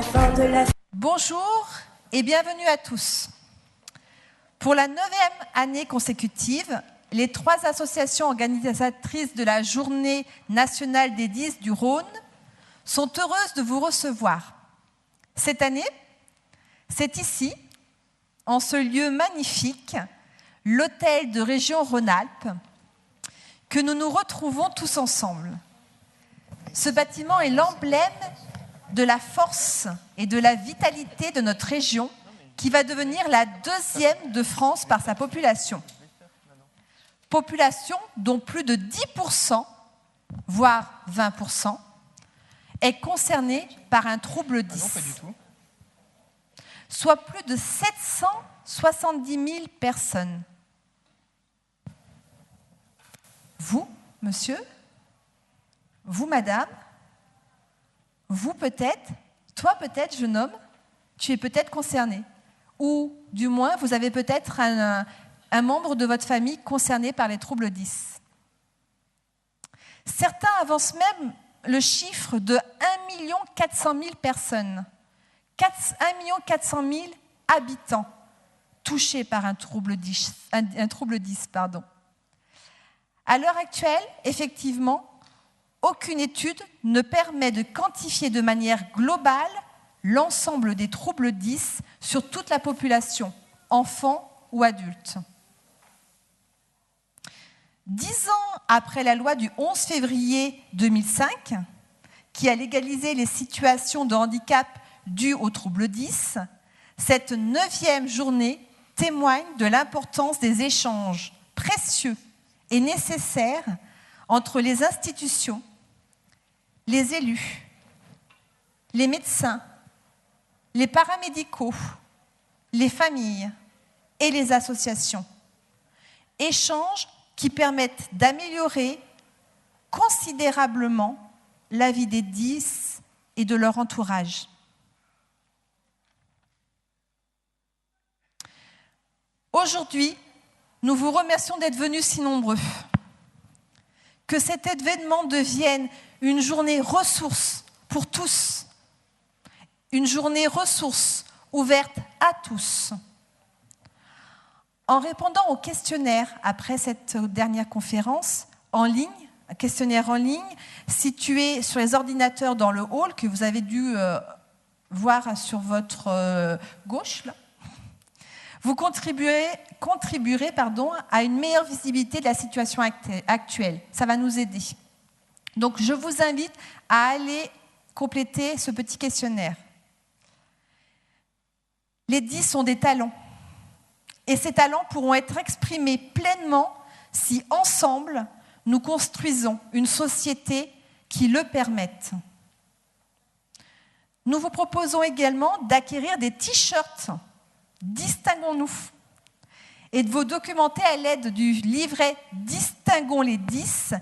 enfants de la... Bonjour et bienvenue à tous. Pour la 9e année consécutive, les 3 associations organisatrices de la Journée nationale des 10 du Rhône sont heureuses de vous recevoir. Cette année, c'est ici, en ce lieu magnifique, l'hôtel de région Rhône-Alpes, que nous nous retrouvons tous ensemble. Ce bâtiment est l'emblème de la force et de la vitalité de notre région, qui va devenir la 2e de France par sa population. Population dont plus de 10%, voire 20%, est concernée par un trouble 10. Non, pas du tout. Soit plus de 770 000 personnes. Vous, monsieur, vous, madame, vous peut-être, toi peut-être, jeune homme, tu es peut-être concerné. Ou du moins, vous avez peut-être un membre de votre famille concerné par les troubles 10. Certains avancent même le chiffre de 1 400 000 personnes, 1 400 000 habitants touchés par un trouble 10. À l'heure actuelle, effectivement, aucune étude ne permet de quantifier de manière globale l'ensemble des troubles 10 sur toute la population, enfants ou adultes. 10 ans après la loi du 11 février 2005, qui a légalisé les situations de handicap dues aux troubles 10, cette 9e journée témoigne de l'importance des échanges précieux et nécessaires entre les institutions, les élus, les médecins, les paramédicaux, les familles et les associations. Échanges qui permettent d'améliorer considérablement la vie des 10 et de leur entourage. Aujourd'hui, nous vous remercions d'être venus si nombreux. Que cet événement devienne une journée ressource pour tous, une journée ressource ouverte à tous. En répondant au questionnaire après cette dernière conférence en ligne, un questionnaire en ligne situé sur les ordinateurs dans le hall que vous avez dû voir sur votre gauche, là, vous contribuerez à une meilleure visibilité de la situation actuelle. Ça va nous aider. Donc, je vous invite à aller compléter ce petit questionnaire. Les 10 sont des talents. Et ces talents pourront être exprimés pleinement si, ensemble, nous construisons une société qui le permette. Nous vous proposons également d'acquérir des t-shirts « Distinguons-nous » et de vous documenter à l'aide du livret « Distinguons les 10 »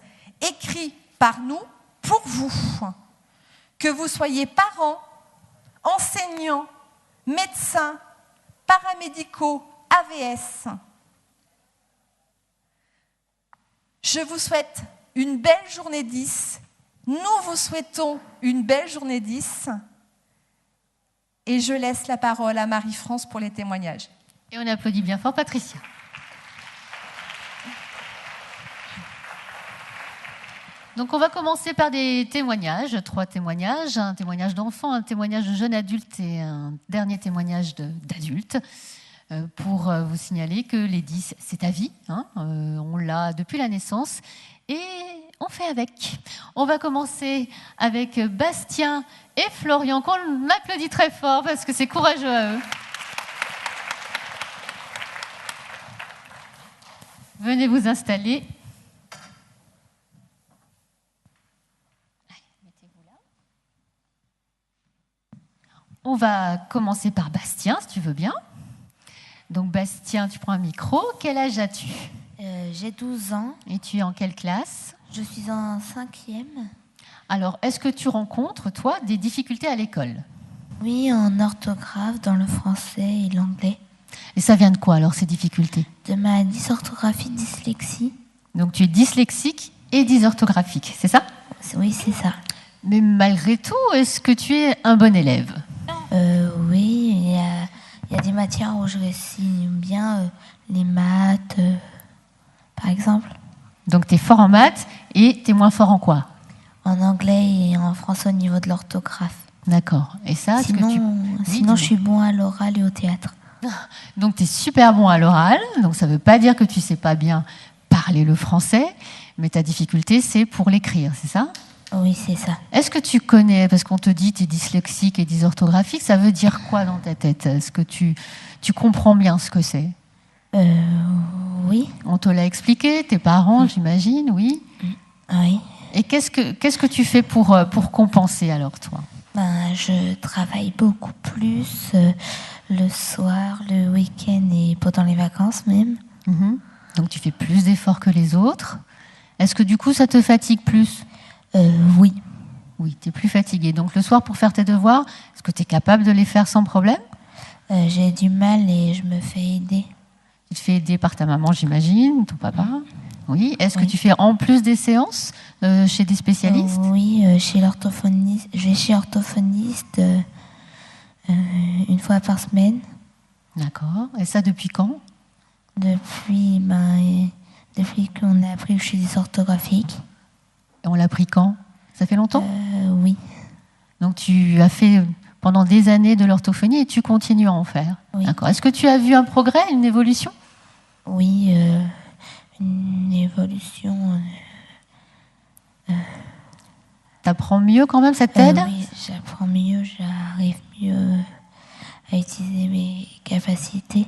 écrit par nous pour vous. Que vous soyez parents, enseignants, médecins, paramédicaux, AVS. Je vous souhaite une belle journée 10. Nous vous souhaitons une belle journée 10. Et je laisse la parole à Marie-France pour les témoignages. Et on applaudit bien fort Patricia. Donc on va commencer par des témoignages, 3 témoignages, un témoignage d'enfant, un témoignage de jeune adulte et un dernier témoignage d'adulte. Pour vous signaler que les 10, c'est à vie, hein, on l'a depuis la naissance et on fait avec. On va commencer avec Bastien et Florian, qu'on applaudit très fort parce que c'est courageux à eux. Venez vous installer. On va commencer par Bastien, si tu veux bien. Donc Bastien, tu prends un micro. Quel âge as-tu ? J'ai 12 ans. Et tu es en quelle classe ? Je suis en 5e. Alors, est-ce que tu rencontres, toi, des difficultés à l'école ? Oui, en orthographe, dans le français et l'anglais. Et ça vient de quoi, alors, ces difficultés ? De ma dysorthographie, dyslexie. Donc, tu es dyslexique et dysorthographique, c'est ça ? Oui, c'est ça. Mais malgré tout, est-ce que tu es un bon élève ? Non. Oui, il y a des matières où je réussis bien, les maths, par exemple. Donc, tu es fort en maths et tu es moins fort en quoi? En anglais et en français au niveau de l'orthographe. D'accord. Et ça, est-ce que tu... Sinon je suis bon à l'oral et au théâtre. Donc, tu es super bon à l'oral. Donc, ça ne veut pas dire que tu ne sais pas bien parler le français, mais ta difficulté, c'est pour l'écrire, c'est ça? Oui, c'est ça. Est-ce que tu connais, parce qu'on te dit tu es dyslexique et dysorthographique, ça veut dire quoi dans ta tête? Est-ce que tu comprends bien ce que c'est? Oui. On te l'a expliqué, tes parents, j'imagine, oui? Oui. Et qu'est-ce que tu fais pour compenser alors, toi? Je travaille beaucoup plus le soir, le week-end et pendant les vacances même. Mhm. Donc tu fais plus d'efforts que les autres. Est-ce que du coup ça te fatigue plus? Oui. Oui, tu es plus fatigué. Donc le soir pour faire tes devoirs, est-ce que tu es capable de les faire sans problème? J'ai du mal et je me fais aider. Tu te fais aider par ta maman, j'imagine, ton papa? Oui. Est-ce que Oui. tu fais en plus des séances chez des spécialistes? Oui, chez l'orthophoniste. Je vais chez l'orthophoniste une fois par semaine. D'accord. Et ça depuis quand? Depuis qu'on a appris que je suis dysorthographique. Et on l'a pris quand? Ça fait longtemps? Oui. Donc tu as fait pendant des années de l'orthophonie et tu continues à en faire? Oui. D'accord. Est-ce que tu as vu un progrès, une évolution? Oui, une évolution. T'apprends mieux quand même, ça t'aide? Oui, j'apprends mieux, j'arrive mieux à utiliser mes capacités.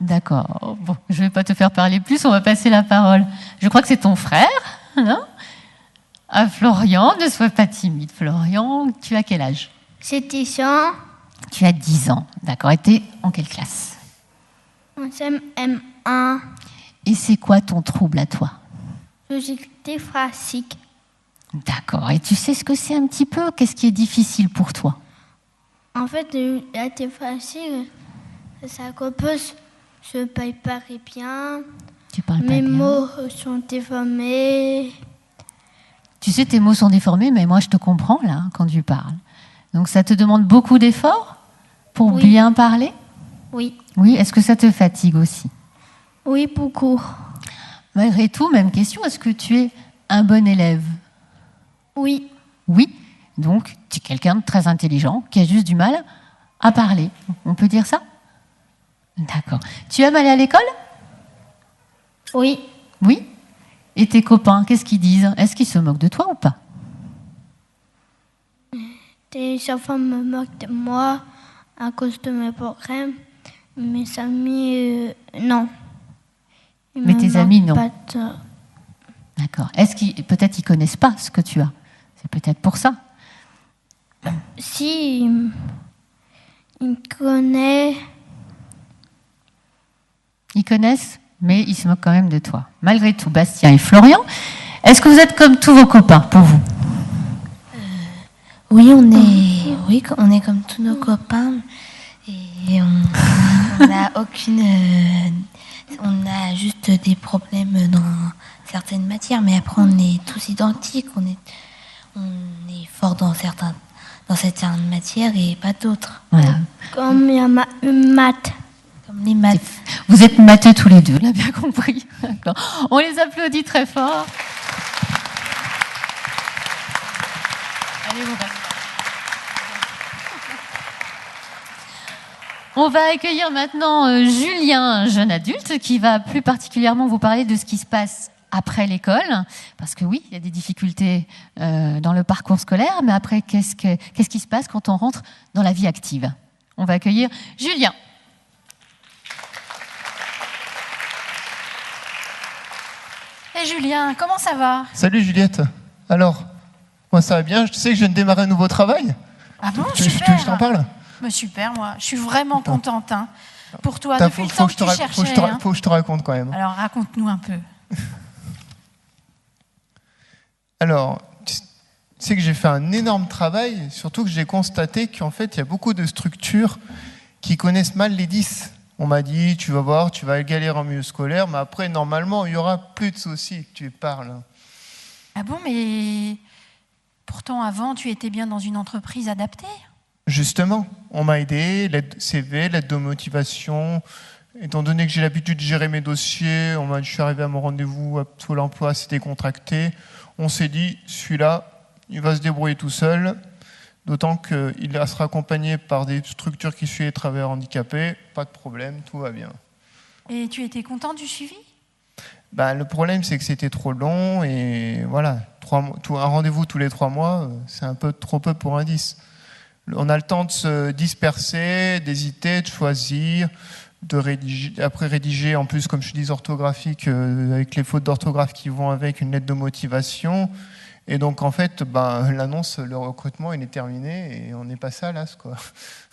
D'accord. Bon, je ne vais pas te faire parler plus, on va passer la parole. Je crois que c'est ton frère, non? À Florian, ne sois pas timide. Florian, tu as quel âge? J'ai 10 ans, Tu as 10 ans, d'accord. Et t'es en quelle classe? en M1, Et c'est quoi ton trouble à toi? logique dyspraxique. D'accord. Et tu sais ce que c'est un petit peu? Qu'est-ce qui est difficile pour toi? En fait, la dyspraxique, ça compose, je parle pas bien, Tu parles pas mes bien. mots sont déformés. Tu sais, tes mots sont déformés, mais moi je te comprends là hein, quand tu parles. Donc ça te demande beaucoup d'efforts pour Oui. bien parler? Oui, Oui. Est-ce que ça te fatigue aussi? oui, beaucoup. Malgré tout, même question, est-ce que tu es un bon élève? Oui, Oui. Donc tu es quelqu'un de très intelligent qui a juste du mal à parler. On peut dire ça? D'accord. Tu aimes aller à l'école? oui, Oui. Et tes copains, qu'est-ce qu'ils disent? Est-ce qu'ils se moquent de toi ou pas? des enfants me moquent de moi à cause de mes problèmes. Mes amis, non. Ils Mais me tes amis, moquent non. pas de- D'accord. Est-ce qu'ils peut-être ils connaissent pas ce que tu as? C'est peut-être pour ça. Si, ils me connaissent. Ils connaissent, mais ils se moquent quand même de toi. Malgré tout, Bastien et Florian, est-ce que vous êtes comme tous vos copains pour vous? Oui, on est comme tous nos copains et on n'a aucune. On a juste des problèmes dans certaines matières, mais après on est tous identiques. On est fort dans certaines matières et pas d'autres. Voilà. Comme il y a une maths. Comme les maths. Vous êtes matheux tous les deux, on l'a bien compris. D'accord. On les applaudit très fort. Allez, vous restez. On va accueillir maintenant Julien, un jeune adulte, qui va plus particulièrement vous parler de ce qui se passe après l'école. Parce que oui, il y a des difficultés dans le parcours scolaire, mais après, qu'est-ce qui se passe quand on rentre dans la vie active? On va accueillir Julien. Et Julien, comment ça va? Salut Juliette. Alors, moi ça va bien. Je sais que je viens de démarrer un nouveau travail. Ah bon, Tu veux super. que je t'en parle? Bah, super, moi. Je suis vraiment contente. Hein. Pour toi, Putain, depuis le temps que tu cherchais. Hein. Faut que je te raconte quand même. Alors, raconte-nous un peu. Alors, tu sais que j'ai fait un énorme travail, surtout que j'ai constaté qu'en fait, il y a beaucoup de structures qui connaissent mal les 10. On m'a dit, tu vas voir, tu vas galérer en milieu scolaire, mais après, normalement, il y aura plus de soucis que tu parles. Ah bon, mais pourtant, avant, tu étais bien dans une entreprise adaptée. Justement, on m'a aidé, l'aide CV, l'aide de motivation. Étant donné que j'ai l'habitude de gérer mes dossiers, je suis arrivé à mon rendez-vous à Pôle emploi, c'était contracté. On s'est dit, celui-là, il va se débrouiller tout seul, d'autant qu'il sera accompagné par des structures qui suivent les travailleurs handicapés. Pas de problème, tout va bien. Et tu étais content du suivi ? Le problème, c'est que c'était trop long et voilà, un rendez-vous tous les 3 mois, c'est un peu trop peu pour un 10. On a le temps de se disperser, d'hésiter, de choisir, de rédiger en plus, comme je dis, orthographique, avec les fautes d'orthographe qui vont avec, une lettre de motivation. Et donc, en fait, l'annonce, le recrutement, il est terminé et on est passé à l'as, quoi.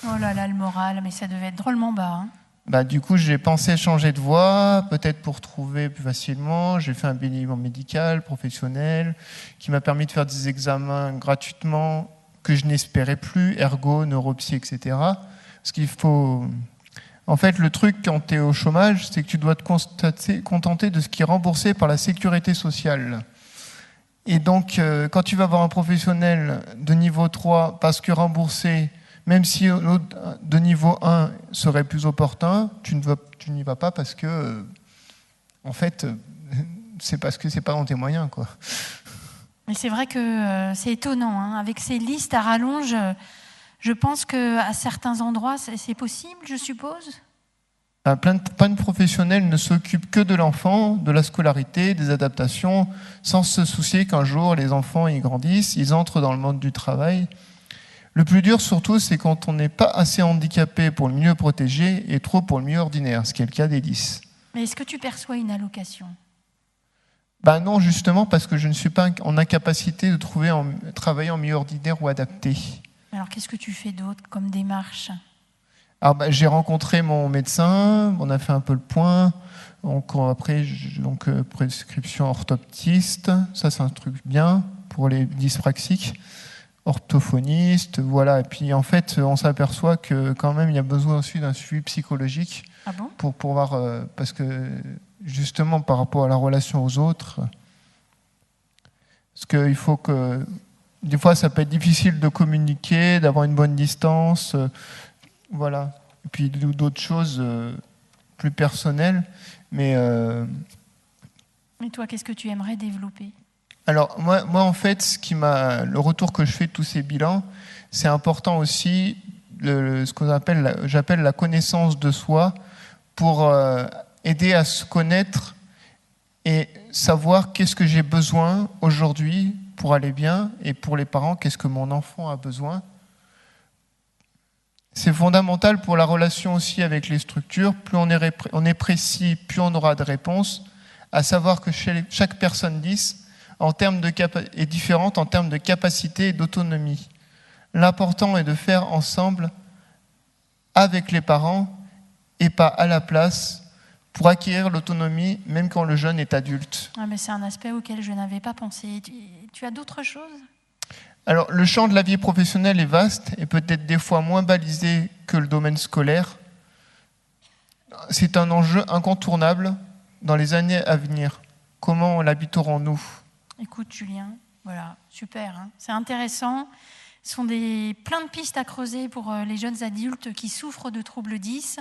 Oh là là, le moral, mais ça devait être drôlement bas. Du coup, j'ai pensé changer de voie, peut-être pour trouver plus facilement. J'ai fait un bilan médical, professionnel, qui m'a permis de faire des examens gratuitement que je n'espérais plus, ergo, neuropsy, etc. Parce qu'il faut... En fait, le truc quand tu es au chômage, c'est que tu dois te contenter de ce qui est remboursé par la sécurité sociale. Et donc, quand tu vas voir un professionnel de niveau 3, parce que remboursé, même si l'autre de niveau 1 serait plus opportun, tu n'y vas pas parce que, en fait, c'est parce que c'est pas dans tes moyens, quoi. Mais c'est vrai que c'est étonnant, avec ces listes à rallonge. Je pense qu'à certains endroits, c'est possible, je suppose. Plein de professionnels ne s'occupent que de l'enfant, de la scolarité, des adaptations, sans se soucier qu'un jour, les enfants ils grandissent, ils entrent dans le monde du travail. Le plus dur, surtout, c'est quand on n'est pas assez handicapé pour le mieux protégé et trop pour le mieux ordinaire, ce qui est le cas des 10. Mais est-ce que tu perçois une allocation ? Non, justement, parce que je ne suis pas en incapacité de travailler en milieu ordinaire ou adapté. Alors, qu'est-ce que tu fais d'autre comme démarche ? Alors, j'ai rencontré mon médecin, on a fait un peu le point. Après, prescription orthoptiste, ça c'est un truc bien pour les dyspraxiques. Orthophoniste, voilà. Et puis en fait, on s'aperçoit que quand même, il y a besoin aussi d'un suivi psychologique. Ah bon ? Pour pouvoir, parce que justement par rapport à la relation aux autres, parce qu'il faut que des fois, ça peut être difficile de communiquer, d'avoir une bonne distance, voilà. Et puis d'autres choses plus personnelles, mais. Et toi, qu'est-ce que tu aimerais développer ? Alors moi en fait, le retour que je fais de tous ces bilans, c'est important aussi ce qu'on j'appelle la connaissance de soi pour aider à se connaître et savoir qu'est-ce que j'ai besoin aujourd'hui pour aller bien et pour les parents, qu'est-ce que mon enfant a besoin. C'est fondamental pour la relation aussi avec les structures. Plus on est précis, plus on aura de réponses. À savoir que chaque personne 10 est différente en termes de capacité et d'autonomie. L'important est de faire ensemble avec les parents et pas à la place pour acquérir l'autonomie même quand le jeune est adulte. Ah, mais c'est un aspect auquel je n'avais pas pensé. Tu as d'autres choses ? Alors, le champ de la vie professionnelle est vaste et peut-être des fois moins balisé que le domaine scolaire. C'est un enjeu incontournable dans les années à venir. Comment l'habiterons-nous ? Écoute, Julien, voilà, super. C'est intéressant. Ce sont plein de pistes à creuser pour les jeunes adultes qui souffrent de troubles 10.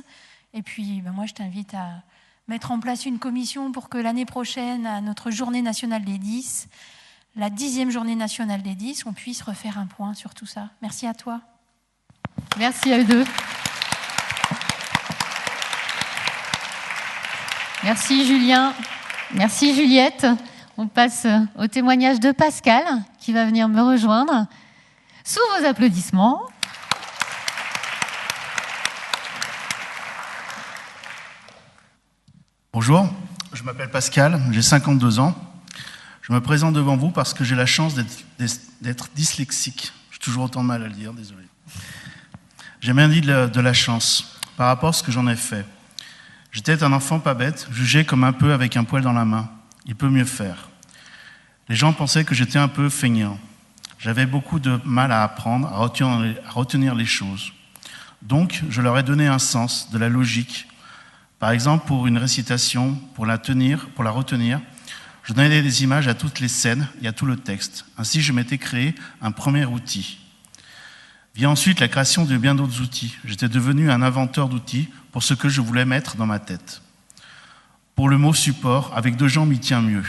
Et puis, moi, je t'invite à mettre en place une commission pour que l'année prochaine, à notre journée nationale des 10, la 10e journée nationale des 10, on puisse refaire un point sur tout ça. Merci à toi. Merci à eux deux. Merci Julien. Merci Juliette. On passe au témoignage de Pascal qui va venir me rejoindre. Sous vos applaudissements. Bonjour, je m'appelle Pascal, j'ai 52 ans. Je me présente devant vous parce que j'ai la chance d'être dyslexique. J'ai toujours autant de mal à le dire, désolé. J'ai bien dit de la chance par rapport à ce que j'en ai fait. J'étais un enfant pas bête, jugé comme un peu avec un poil dans la main. Il peut mieux faire. Les gens pensaient que j'étais un peu feignant. J'avais beaucoup de mal à apprendre, à retenir les choses. Donc, je leur ai donné un sens, de la logique. Par exemple, pour une récitation, pour la retenir, je donnais des images à toutes les scènes et à tout le texte. Ainsi, je m'étais créé un premier outil. Vient ensuite la création de bien d'autres outils. J'étais devenu un inventeur d'outils pour ce que je voulais mettre dans ma tête. Pour le mot support, avec 2 gens m'y tient mieux.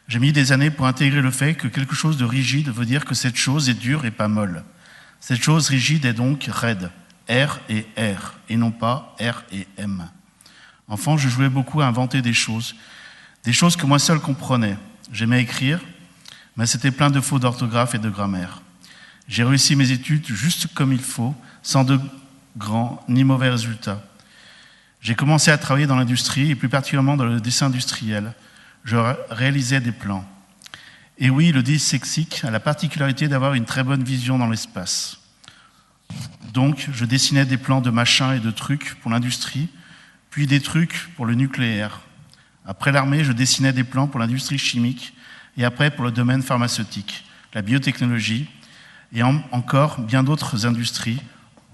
J'ai mis des années pour intégrer le fait que quelque chose de rigide veut dire que cette chose est dure et pas molle. Cette chose rigide est donc raide, R et R, et non pas R et M. Enfant, je jouais beaucoup à inventer des choses que moi seul comprenais. J'aimais écrire, mais c'était plein de fautes d'orthographe et de grammaire. J'ai réussi mes études juste comme il faut, sans de grands ni mauvais résultats. J'ai commencé à travailler dans l'industrie, et plus particulièrement dans le dessin industriel. Je réalisais des plans. Et oui, le dyslexique a la particularité d'avoir une très bonne vision dans l'espace. Donc, je dessinais des plans de machins et de trucs pour l'industrie, puis des trucs pour le nucléaire. Après l'armée, je dessinais des plans pour l'industrie chimique, et après pour le domaine pharmaceutique, la biotechnologie, et encore bien d'autres industries,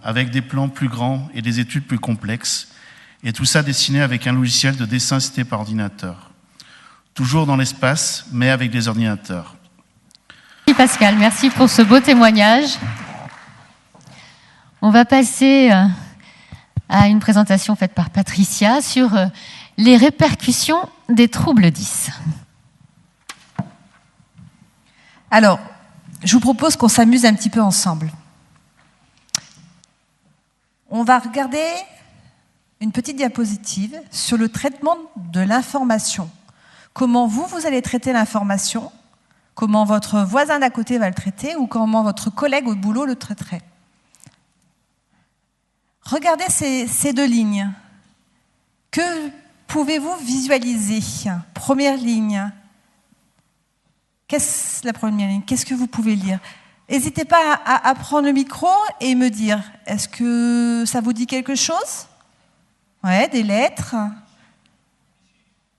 avec des plans plus grands et des études plus complexes, et tout ça dessiné avec un logiciel de dessin assisté par ordinateur. Toujours dans l'espace, mais avec des ordinateurs. Merci Pascal, merci pour ce beau témoignage. On va passer à une présentation faite par Patricia sur les répercussions des troubles 10. Alors, je vous propose qu'on s'amuse un petit peu ensemble. On va regarder une petite diapositive sur le traitement de l'information. Comment vous allez traiter l'information, comment votre voisin d'à côté va le traiter ou comment votre collègue au boulot le traiterait. Regardez ces 2 lignes. Que pouvez-vous visualiser? Première ligne. Qu'est-ce la première ligne? Qu'est-ce que vous pouvez lire? N'hésitez pas à prendre le micro et me dire, est-ce que ça vous dit quelque chose? Ouais, des lettres.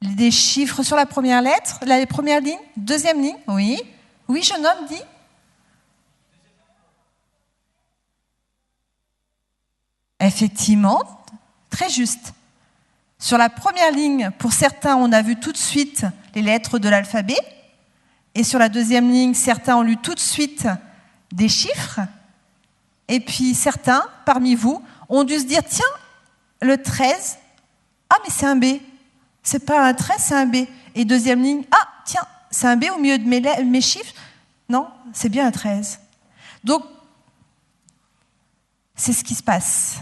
Des chiffres sur la première lettre, la première ligne, deuxième ligne, oui. Oui, jeune homme, dit. Effectivement, très juste. Sur la première ligne, pour certains, on a vu tout de suite les lettres de l'alphabet. Et sur la deuxième ligne, certains ont lu tout de suite des chiffres. Et puis certains, parmi vous, ont dû se dire, tiens, le 13, ah mais c'est un B. C'est pas un 13, c'est un B. Et deuxième ligne, ah tiens, c'est un B au milieu de mes chiffres. Non, c'est bien un 13. Donc, c'est ce qui se passe.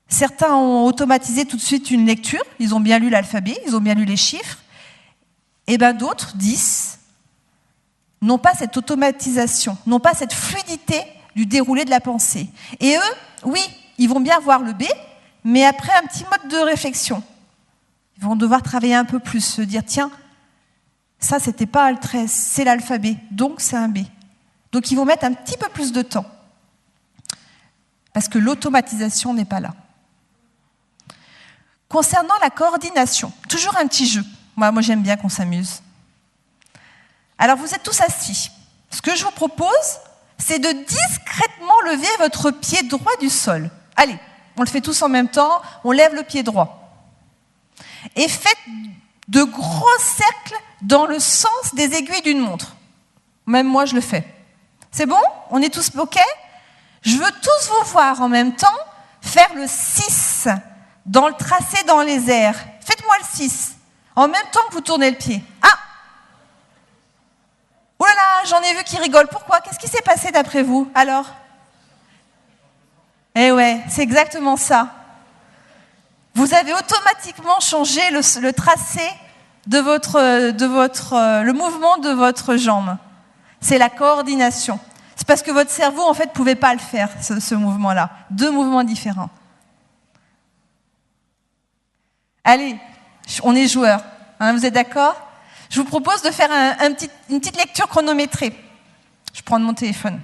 Certains ont automatisé tout de suite une lecture, ils ont bien lu l'alphabet, ils ont bien lu les chiffres. Et bien d'autres, 10, n'ont pas cette automatisation, n'ont pas cette fluidité du déroulé de la pensée. Et eux, oui, ils vont bien voir le B, mais après un petit mode de réflexion. Ils vont devoir travailler un peu plus, se dire, tiens, ça, c'était pas le 13, c'est l'alphabet, donc c'est un B. Donc ils vont mettre un petit peu plus de temps, parce que l'automatisation n'est pas là. Concernant la coordination, toujours un petit jeu. Moi j'aime bien qu'on s'amuse. Alors, vous êtes tous assis. Ce que je vous propose, c'est de discrètement lever votre pied droit du sol. Allez, on le fait tous en même temps, on lève le pied droit. Et faites de gros cercles dans le sens des aiguilles d'une montre. Même moi, je le fais. C'est bon? On est tous OK? Je veux tous vous voir en même temps faire le 6 dans le tracé dans les airs. Faites-moi le 6. En même temps que vous tournez le pied. Ah! Oh là là, j'en ai vu qui rigolent. Pourquoi? Qu'est-ce qui s'est passé d'après vous? Alors? Eh ouais, c'est exactement ça. Vous avez automatiquement changé le tracé le mouvement de votre jambe. C'est la coordination. C'est parce que votre cerveau, en fait, ne pouvait pas le faire, ce mouvement-là. 2 mouvements différents. Allez, on est joueurs. Hein, vous êtes d'accord? Je vous propose de faire une petite lecture chronométrée. Je prends mon téléphone.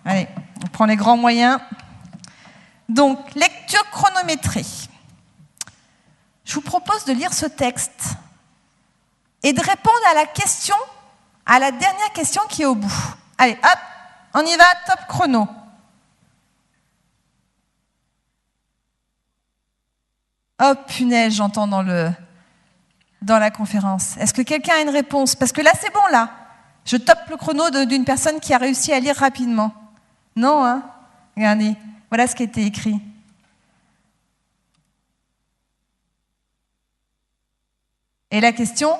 Allez, on prend les grands moyens. Donc, lecture chronométrée. Je vous propose de lire ce texte et de répondre à la dernière question qui est au bout. Allez, hop, on y va, top chrono. Oh punaise, j'entends dans la conférence. Est-ce que quelqu'un a une réponse? Parce que là, c'est bon, là. Je top le chrono d'une personne qui a réussi à lire rapidement. Non, hein? Regardez, voilà ce qui a été écrit. Et la question,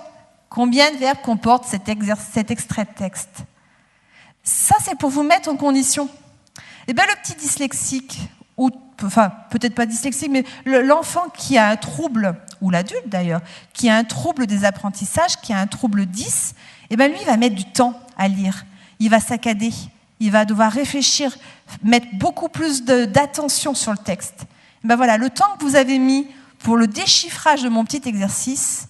combien de verbes comporte cet extrait de texte? Ça, c'est pour vous mettre en condition. Eh bien, le petit dyslexique, ou enfin, peut-être pas dyslexique, mais l'enfant qui a un trouble, ou l'adulte d'ailleurs, qui a un trouble des apprentissages, qui a un trouble 10, eh bien, lui, il va mettre du temps à lire. Il va saccader. Il va devoir réfléchir, mettre beaucoup plus d'attention sur le texte. Eh bien, voilà, le temps que vous avez mis pour le déchiffrage de mon petit exercice,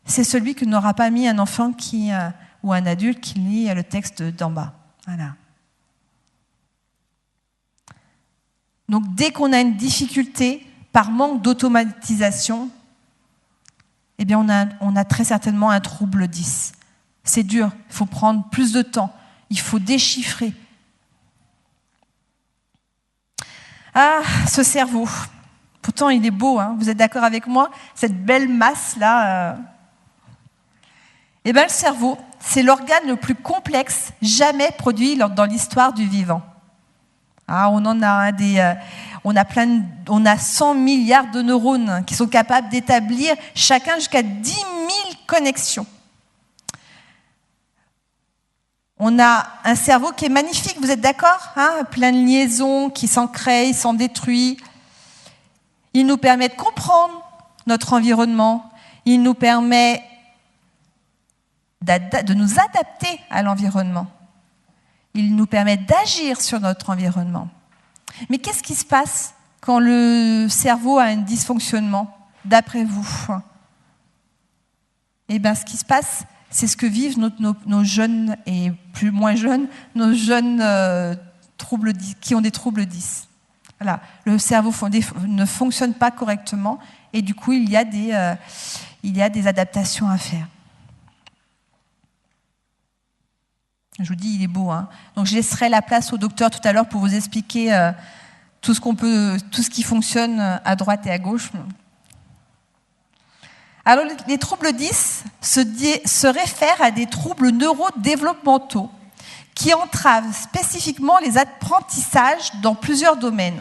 c'est celui que n'aura pas mis un enfant ou un adulte qui lit le texte d'en bas. Voilà. Donc, dès qu'on a une difficulté par manque d'automatisation, eh bien, on a très certainement un trouble 10. C'est dur, il faut prendre plus de temps, il faut déchiffrer. Ah, ce cerveau. Pourtant, il est beau, hein. Vous êtes d'accord avec moi? Cette belle masse-là. Eh bien, le cerveau, c'est l'organe le plus complexe jamais produit dans l'histoire du vivant. Ah, on a 100 milliards de neurones qui sont capables d'établir chacun jusqu'à 10 000 connexions. On a un cerveau qui est magnifique, vous êtes d'accord, hein? Plein de liaisons qui s'en créent, s'en détruisent. Il nous permet de comprendre notre environnement. Il nous permet de nous adapter à l'environnement. Il nous permet d'agir sur notre environnement. Mais qu'est-ce qui se passe quand le cerveau a un dysfonctionnement, d'après vous? Eh bien, ce qui se passe, c'est ce que vivent nos jeunes et moins jeunes, nos jeunes qui ont des troubles 10. Voilà. Le cerveau ne fonctionne pas correctement et du coup, il y a des adaptations à faire. Je vous dis, il est beau, hein. Donc, je laisserai la place au docteur tout à l'heure pour vous expliquer tout ce qui fonctionne à droite et à gauche. Alors, les troubles 10 se réfèrent à des troubles neurodéveloppementaux qui entravent spécifiquement les apprentissages dans plusieurs domaines.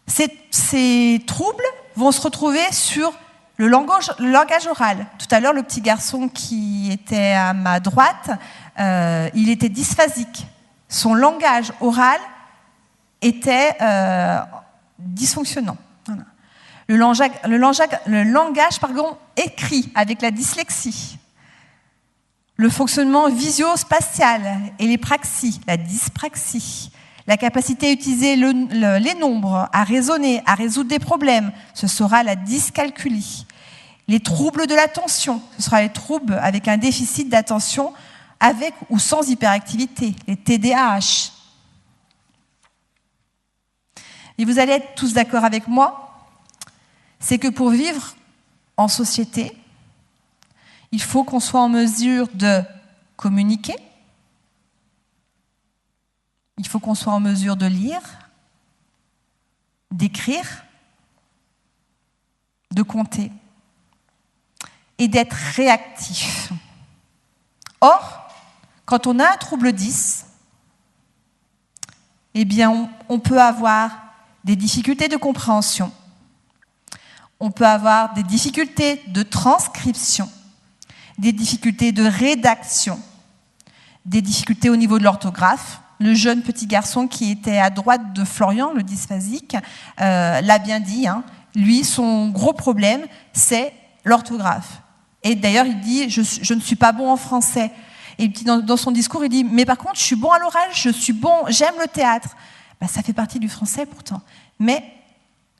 Ces troubles vont se retrouver sur le langage oral. Tout à l'heure, le petit garçon qui était à ma droite, il était dysphasique. Son langage oral était dysfonctionnant. Voilà. Le langage écrit avec la dyslexie. Le fonctionnement visio-spatial et les praxies, la dyspraxie. La capacité à utiliser les nombres, à raisonner, à résoudre des problèmes, ce sera la dyscalculie. Les troubles de l'attention, ce sera les troubles avec un déficit d'attention avec ou sans hyperactivité, les TDAH. Et vous allez être tous d'accord avec moi, c'est que pour vivre en société, il faut qu'on soit en mesure de communiquer, il faut qu'on soit en mesure de lire, d'écrire, de compter et d'être réactif. Or, quand on a un trouble 10, eh bien, on peut avoir des difficultés de compréhension, on peut avoir des difficultés de transcription, des difficultés de rédaction, des difficultés au niveau de l'orthographe. Le jeune petit garçon qui était à droite de Florian, le dysphasique, l'a bien dit. Hein. Lui, son gros problème, c'est l'orthographe. Et d'ailleurs, il dit « je ne suis pas bon en français ». Et dans son discours, il dit « mais par contre, je suis bon à l'oral, j'aime le théâtre ». Ben, ça fait partie du français pourtant. Mais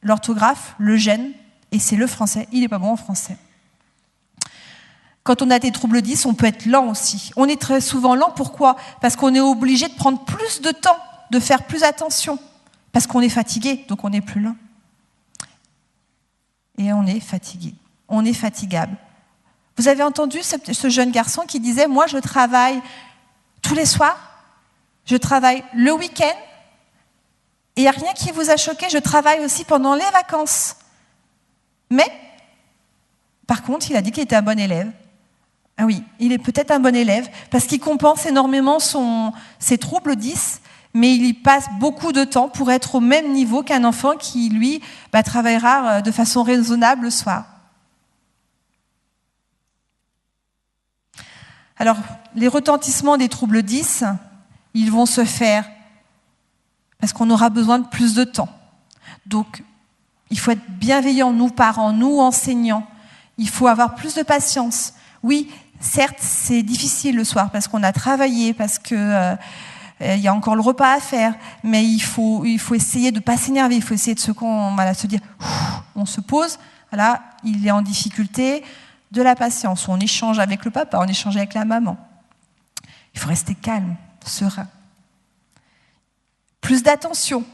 l'orthographe le gêne, et c'est le français, il n'est pas bon en français. Quand on a des troubles 10, on peut être lent aussi. On est très souvent lent, pourquoi? Parce qu'on est obligé de prendre plus de temps, de faire plus attention. Parce qu'on est fatigué, donc on est plus lent. Et on est fatigué. On est fatigable. Vous avez entendu ce jeune garçon qui disait « Moi, je travaille tous les soirs, je travaille le week-end, et il n'y a rien qui vous a choqué, je travaille aussi pendant les vacances. » Mais, par contre, il a dit qu'il était un bon élève. Ah oui, il est peut-être un bon élève parce qu'il compense énormément ses troubles 10, mais il y passe beaucoup de temps pour être au même niveau qu'un enfant qui, lui, travaillera de façon raisonnable le soir. Alors, les retentissements des troubles 10, ils vont se faire parce qu'on aura besoin de plus de temps. Donc, il faut être bienveillant, nous parents, nous enseignants. Il faut avoir plus de patience. Oui, certes, c'est difficile le soir parce qu'on a travaillé, parce que il y a encore le repas à faire, mais il faut essayer de ne pas s'énerver, il faut essayer de se dire, on se pose, voilà, il est en difficulté, de la patience, on échange avec le papa, on échange avec la maman. Il faut rester calme, serein. Plus d'attention.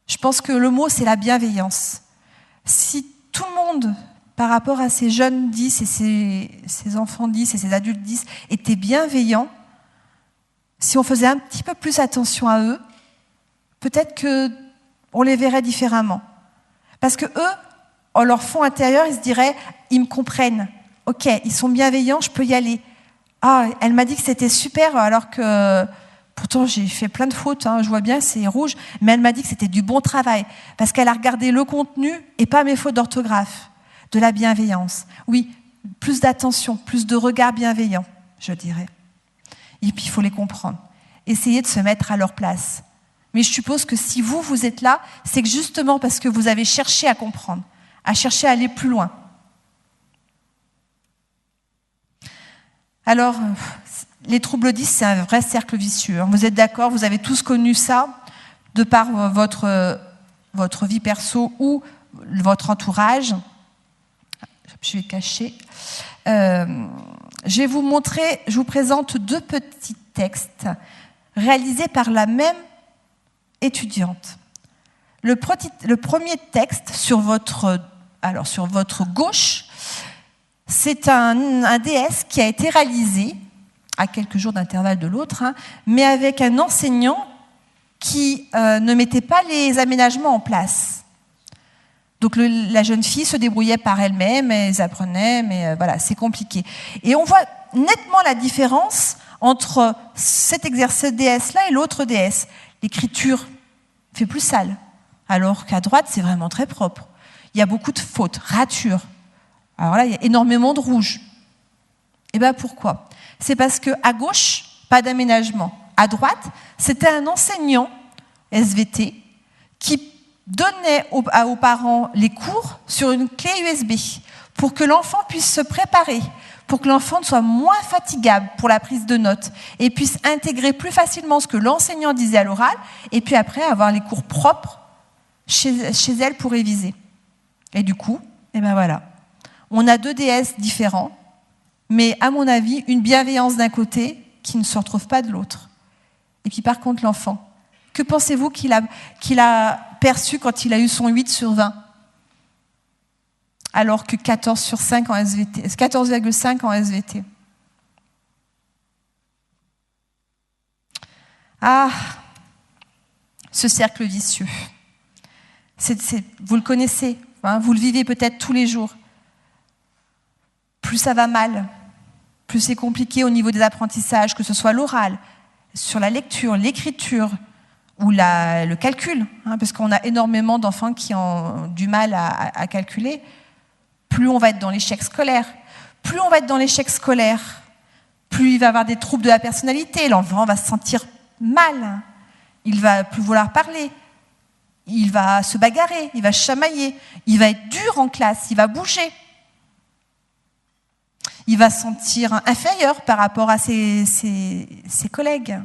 Je pense que le mot, c'est la bienveillance. Si tout le monde, par rapport à ces jeunes 10 et ces enfants 10 et ces adultes 10, était bienveillant, si on faisait un petit peu plus attention à eux, peut-être qu'on les verrait différemment. Parce que eux, en leur fond intérieur, ils se diraient, ils me comprennent. Ok, ils sont bienveillants, je peux y aller. Ah, elle m'a dit que c'était super, alors que pourtant j'ai fait plein de fautes, je vois bien, c'est rouge, mais elle m'a dit que c'était du bon travail, parce qu'elle a regardé le contenu et pas mes fautes d'orthographe, de la bienveillance. Oui, plus d'attention, plus de regard bienveillant, je dirais. Et puis il faut les comprendre. Essayez de se mettre à leur place. Mais je suppose que si vous êtes là, c'est que justement parce que vous avez cherché à comprendre, à chercher à aller plus loin. Alors, les troubles 10, c'est un vrai cercle vicieux. Vous êtes d'accord, vous avez tous connu ça, de par votre vie perso ou votre entourage. Je vais cacher. Je vais vous montrer, je vous présente 2 petits textes réalisés par la même étudiante. Le premier texte sur votre gauche, c'est un DS qui a été réalisé à quelques jours d'intervalle de l'autre, mais avec un enseignant qui ne mettait pas les aménagements en place. Donc la jeune fille se débrouillait par elle-même, elle apprenait, mais voilà, c'est compliqué. Et on voit nettement la différence entre cet exercice DS-là et l'autre DS. L'écriture fait plus sale, alors qu'à droite, c'est vraiment très propre. Il y a beaucoup de fautes, ratures. Alors là, il y a énormément de rouge. Et bien pourquoi ? C'est parce qu'à gauche, pas d'aménagement. À droite, c'était un enseignant SVT qui donnait aux parents les cours sur une clé USB pour que l'enfant puisse se préparer, pour que l'enfant soit moins fatigable pour la prise de notes et puisse intégrer plus facilement ce que l'enseignant disait à l'oral et puis après avoir les cours propres chez elle pour réviser. Et du coup, voilà. On a 2 DS différents, mais à mon avis, une bienveillance d'un côté qui ne se retrouve pas de l'autre. Et puis par contre, l'enfant, que pensez-vous qu'il a perçu quand il a eu son 8 sur 20 ? Alors que 14,5 en SVT. Ah, ce cercle vicieux. Vous le connaissez, vous le vivez peut-être tous les jours. Plus ça va mal, plus c'est compliqué au niveau des apprentissages, que ce soit l'oral, sur la lecture, l'écriture ou le calcul, parce qu'on a énormément d'enfants qui ont du mal à calculer. Plus on va être dans l'échec scolaire. Plus on va être dans l'échec scolaire, plus il va avoir des troubles de la personnalité. L'enfant va se sentir mal. Il va plus vouloir parler. Il va se bagarrer, il va chamailler. Il va être dur en classe, il va bouger. Il va se sentir inférieur par rapport à ses collègues.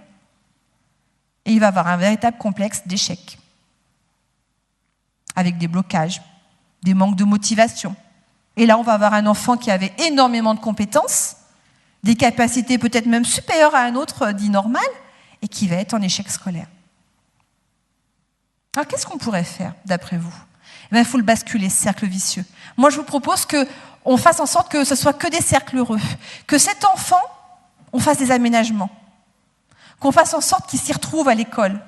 Et il va avoir un véritable complexe d'échec. Avec des blocages, des manques de motivation. Et là, on va avoir un enfant qui avait énormément de compétences, des capacités peut-être même supérieures à un autre dit normal, et qui va être en échec scolaire. Alors, qu'est-ce qu'on pourrait faire, d'après vous ? Il faut le basculer, ce cercle vicieux. Moi, je vous propose qu'on fasse en sorte que ce soit que des cercles heureux. Que cet enfant, on fasse des aménagements. Qu'on fasse en sorte qu'il s'y retrouve à l'école.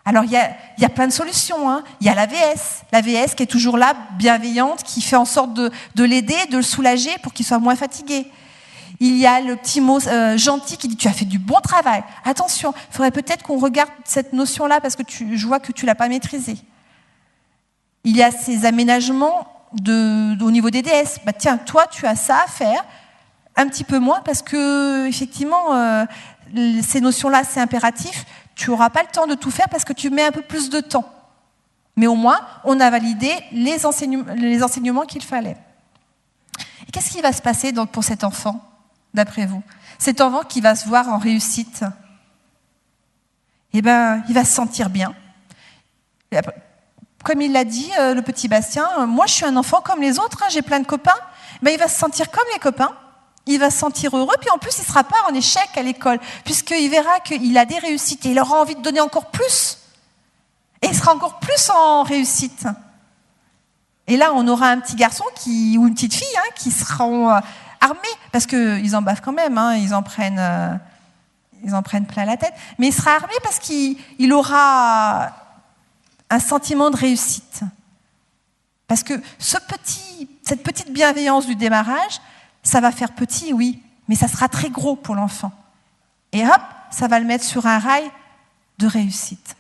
Alors, il y a plein de solutions. Il y a l'AVS qui est toujours là, bienveillante, qui fait en sorte de l'aider, de le soulager pour qu'il soit moins fatigué. Il y a le petit mot gentil qui dit « tu as fait du bon travail ». Attention, il faudrait peut-être qu'on regarde cette notion-là parce que je vois que tu ne l'as pas maîtrisée. Il y a ces aménagements au niveau des DS. Bah, tiens, toi, tu as ça à faire, un petit peu moins parce que, effectivement, ces notions-là, c'est impératif. Tu n'auras pas le temps de tout faire parce que tu mets un peu plus de temps. Mais au moins, on a validé les enseignements qu'il fallait. Et qu'est-ce qui va se passer donc pour cet enfant, d'après vous? Cet enfant qui va se voir en réussite, eh ben, il va se sentir bien. Comme il l'a dit, le petit Bastien, moi je suis un enfant comme les autres, hein, j'ai plein de copains. Ben, il va se sentir comme les copains, il va se sentir heureux, puis en plus il ne sera pas en échec à l'école, puisqu'il verra qu'il a des réussites et il aura envie de donner encore plus. Et il sera encore plus en réussite. Et là, on aura un petit garçon ou une petite fille qui seront armés, parce qu'ils en bavent quand même, ils en prennent plein la tête, mais il sera armé parce qu'il aura un sentiment de réussite. Parce que cette petite bienveillance du démarrage, ça va faire petit, oui, mais ça sera très gros pour l'enfant. Et hop, ça va le mettre sur un rail de réussite.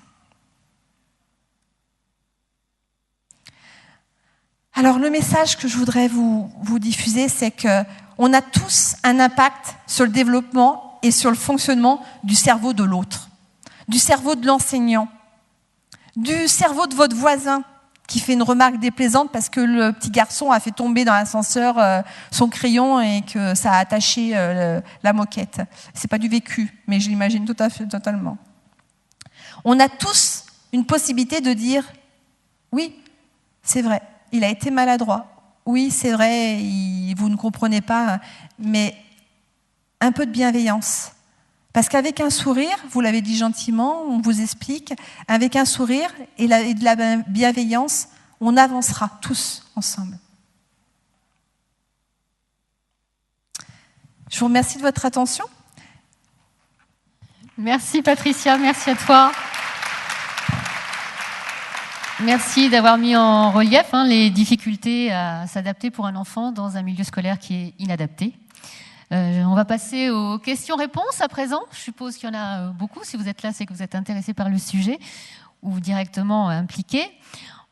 Alors le message que je voudrais vous diffuser, c'est qu'on a tous un impact sur le développement et sur le fonctionnement du cerveau de l'autre, du cerveau de l'enseignant, du cerveau de votre voisin qui fait une remarque déplaisante parce que le petit garçon a fait tomber dans l'ascenseur son crayon et que ça a attaché la moquette. C'est pas du vécu, mais je l'imagine totalement. On a tous une possibilité de dire « oui, c'est vrai ». Il a été maladroit. Oui, c'est vrai, vous ne comprenez pas, mais un peu de bienveillance. Parce qu'avec un sourire, vous l'avez dit gentiment, on vous explique, avec un sourire et de la bienveillance, on avancera tous ensemble. Je vous remercie de votre attention. Merci Patricia, merci à toi. Merci d'avoir mis en relief les difficultés à s'adapter pour un enfant dans un milieu scolaire qui est inadapté. On va passer aux questions-réponses à présent. Je suppose qu'il y en a beaucoup. Si vous êtes là, c'est que vous êtes intéressé par le sujet ou directement impliqué.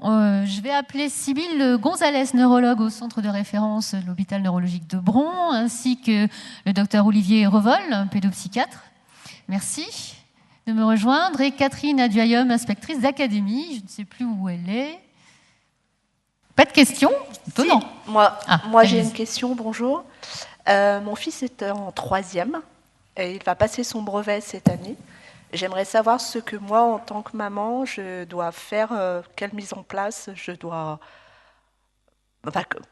Je vais appeler Sybille Gonzalez, neurologue au centre de référence de l'hôpital neurologique de Bron, ainsi que le docteur Olivier Revol, pédopsychiatre. Merci de me rejoindre, et Catherine Aduayum, inspectrice d'académie. Je ne sais plus où elle est. Pas de questions? Étonnant. Si, moi j'ai une question, bonjour. Mon fils est en 3e et il va passer son brevet cette année. J'aimerais savoir ce que moi, en tant que maman, je dois faire, quelle mise en place je dois...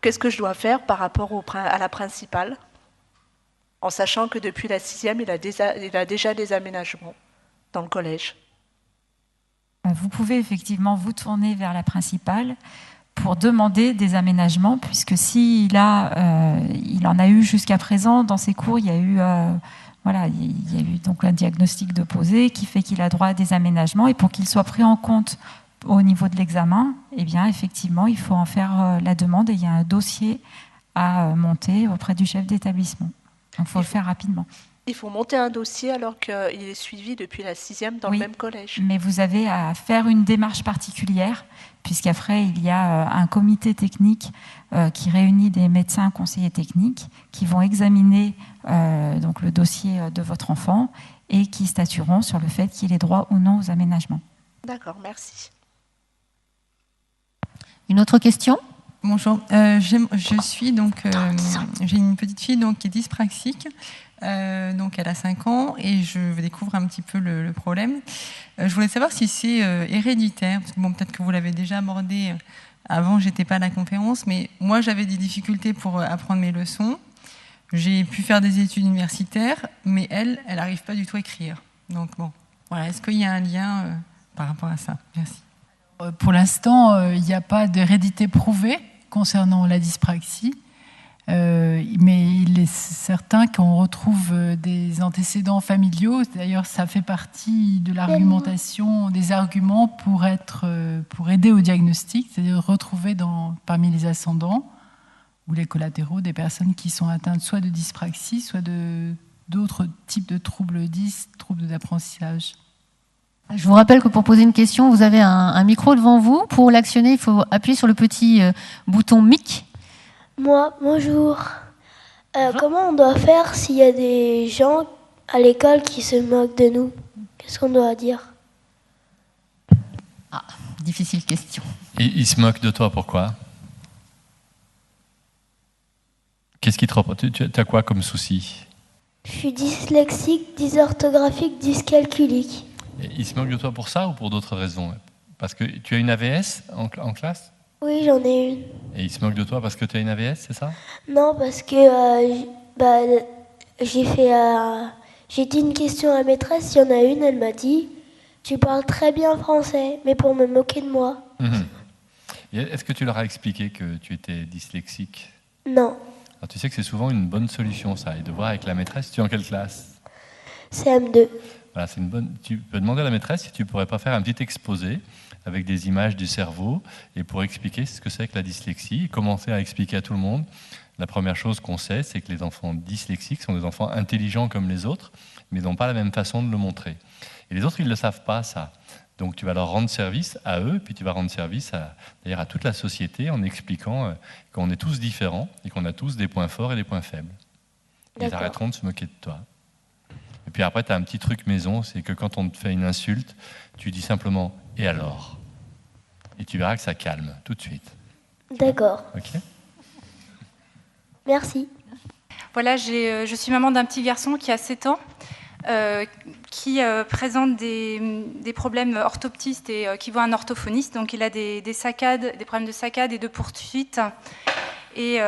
qu'est-ce que je dois faire par rapport à la principale, en sachant que depuis la 6e, il a déjà des aménagements dans le collège. Vous pouvez effectivement vous tourner vers la principale pour demander des aménagements, puisque il en a eu jusqu'à présent dans ses cours, il y a eu donc un diagnostic de posé qui fait qu'il a droit à des aménagements, et pour qu'il soit pris en compte au niveau de l'examen, eh bien effectivement, il faut en faire la demande, et il y a un dossier à monter auprès du chef d'établissement. Donc il faut le faire rapidement. Il faut monter un dossier alors qu'il est suivi depuis la 6e dans le même collège. Mais vous avez à faire une démarche particulière, puisqu'après, il y a un comité technique qui réunit des médecins conseillers techniques qui vont examiner donc le dossier de votre enfant et qui statueront sur le fait qu'il ait droit ou non aux aménagements. D'accord, merci. Une autre question ? Bonjour, je suis donc j'ai une petite fille donc qui est dyspraxique. Donc elle a 5 ans et je découvre un petit peu le problème. Je voulais savoir si c'est héréditaire, parce que bon, peut-être que vous l'avez déjà abordé avant, j'étais pas à la conférence, mais moi j'avais des difficultés pour apprendre mes leçons. J'ai pu faire des études universitaires, mais elle n'arrive pas du tout à écrire. Donc bon, voilà, est-ce qu'il y a un lien par rapport à ça? Merci. Pour l'instant, il n'y a pas d'hérédité prouvée concernant la dyspraxie. Mais il est certain qu'on retrouve des antécédents familiaux. D'ailleurs, ça fait partie de l'argumentation, des arguments pour aider au diagnostic, c'est-à-dire retrouver parmi les ascendants ou les collatéraux des personnes qui sont atteintes soit de dyspraxie, soit d'autres types de troubles 10, troubles d'apprentissage. Je vous rappelle que pour poser une question, vous avez un micro devant vous. Pour l'actionner, il faut appuyer sur le petit bouton mic. Moi, bonjour. Comment on doit faire s'il y a des gens à l'école qui se moquent de nous? Qu'est-ce qu'on doit dire? Ah, difficile question. Et ils se moquent de toi, pourquoi? Qu'est-ce qui te représente? Tu as quoi comme souci? Je suis dyslexique, dysorthographique, dyscalculique. Et ils se moquent de toi pour ça ou pour d'autres raisons? Parce que tu as une AVS en classe? Oui, j'en ai une. Et ils se moquent de toi parce que tu as une AVS, c'est ça? Non, parce que j'ai dit une question à la maîtresse, il y en a une, elle m'a dit « Tu parles très bien français », mais pour me moquer de moi. Est-ce que tu leur as expliqué que tu étais dyslexique? Non. Alors, tu sais que c'est souvent une bonne solution, ça, et de voir avec la maîtresse. Tu es en quelle classe? CM2. Voilà, c'est une bonne. Tu peux demander à la maîtresse si tu pourrais pas faire un petit exposé avec des images du cerveau et pour expliquer ce que c'est que la dyslexie et commencer à expliquer à tout le monde. La première chose qu'on sait, c'est que les enfants dyslexiques sont des enfants intelligents comme les autres, mais ils n'ont pas la même façon de le montrer. Et les autres, ils ne le savent pas, ça. Donc tu vas leur rendre service à eux, puis tu vas rendre service d'ailleurs à toute la société en expliquant qu'on est tous différents et qu'on a tous des points forts et des points faibles. Et ils arrêteront de se moquer de toi. Et puis après, tu as un petit truc maison, c'est que quand on te fait une insulte, tu dis simplement « et alors ?» Et tu verras que ça calme tout de suite. D'accord. Ok. Merci. Voilà, je suis maman d'un petit garçon qui a 7 ans, qui présente des problèmes orthoptistes et qui voit un orthophoniste. Donc il a des saccades, des problèmes de saccades et de poursuite. Et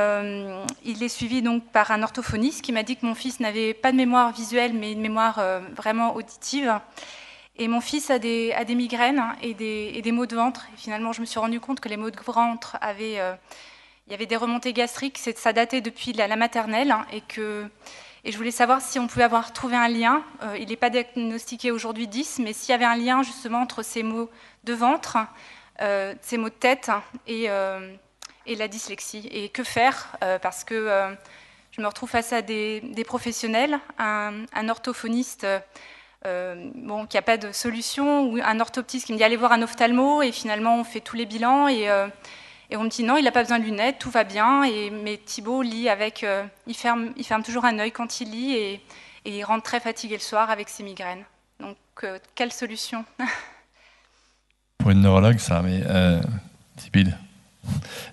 il est suivi donc par un orthophoniste qui m'a dit que mon fils n'avait pas de mémoire visuelle, mais une mémoire vraiment auditive. Et mon fils a des migraines et des maux de ventre. Et finalement, je me suis rendu compte que les maux de ventre avaient... il y avait des remontées gastriques, ça datait depuis la maternelle. Et je voulais savoir si on pouvait avoir trouvé un lien. Il n'est pas diagnostiqué aujourd'hui 10, mais s'il y avait un lien justement entre ces maux de ventre, ces maux de tête et la dyslexie. Et que faire? Parce que je me retrouve face à des professionnels, un orthophoniste qui n'a pas de solution, ou un orthoptiste qui me dit allez voir un ophtalmo, et finalement on fait tous les bilans, et on me dit non, il n'a pas besoin de lunettes, tout va bien, mais Thibaut lit avec... il ferme toujours un œil quand il lit, et il rentre très fatigué le soir avec ses migraines. Donc, quelle solution? Pour une neurologue, ça, mais stupide.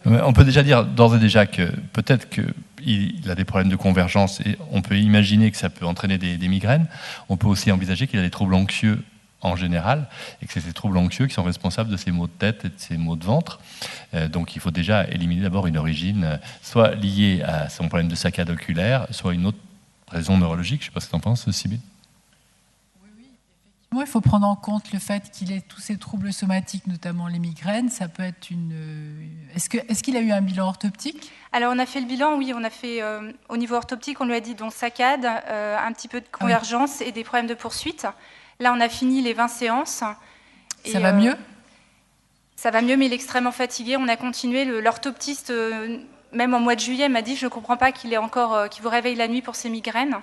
On peut déjà dire d'ores et déjà que peut-être qu'il a des problèmes de convergence et on peut imaginer que ça peut entraîner des migraines. On peut aussi envisager qu'il a des troubles anxieux en général et que c'est ces troubles anxieux qui sont responsables de ces maux de tête et de ces maux de ventre. Donc il faut déjà éliminer d'abord une origine soit liée à son problème de saccade oculaire, soit une autre raison neurologique. Je ne sais pas ce que tu en penses, Sybille. Il faut prendre en compte le fait qu'il ait tous ces troubles somatiques, notamment les migraines. Ça peut être une. Est-ce qu'il a eu un bilan orthoptique? Alors on a fait le bilan, oui, on a fait au niveau orthoptique, on lui a dit donc saccade, un petit peu de convergence et des problèmes de poursuite. Là, on a fini les 20 séances. Ça va mieux? Ça va mieux, mais il est extrêmement fatigué. On a continué. L'orthoptiste, même en mois de juillet, m'a dit je ne comprends pas qu'il vous réveille la nuit pour ses migraines.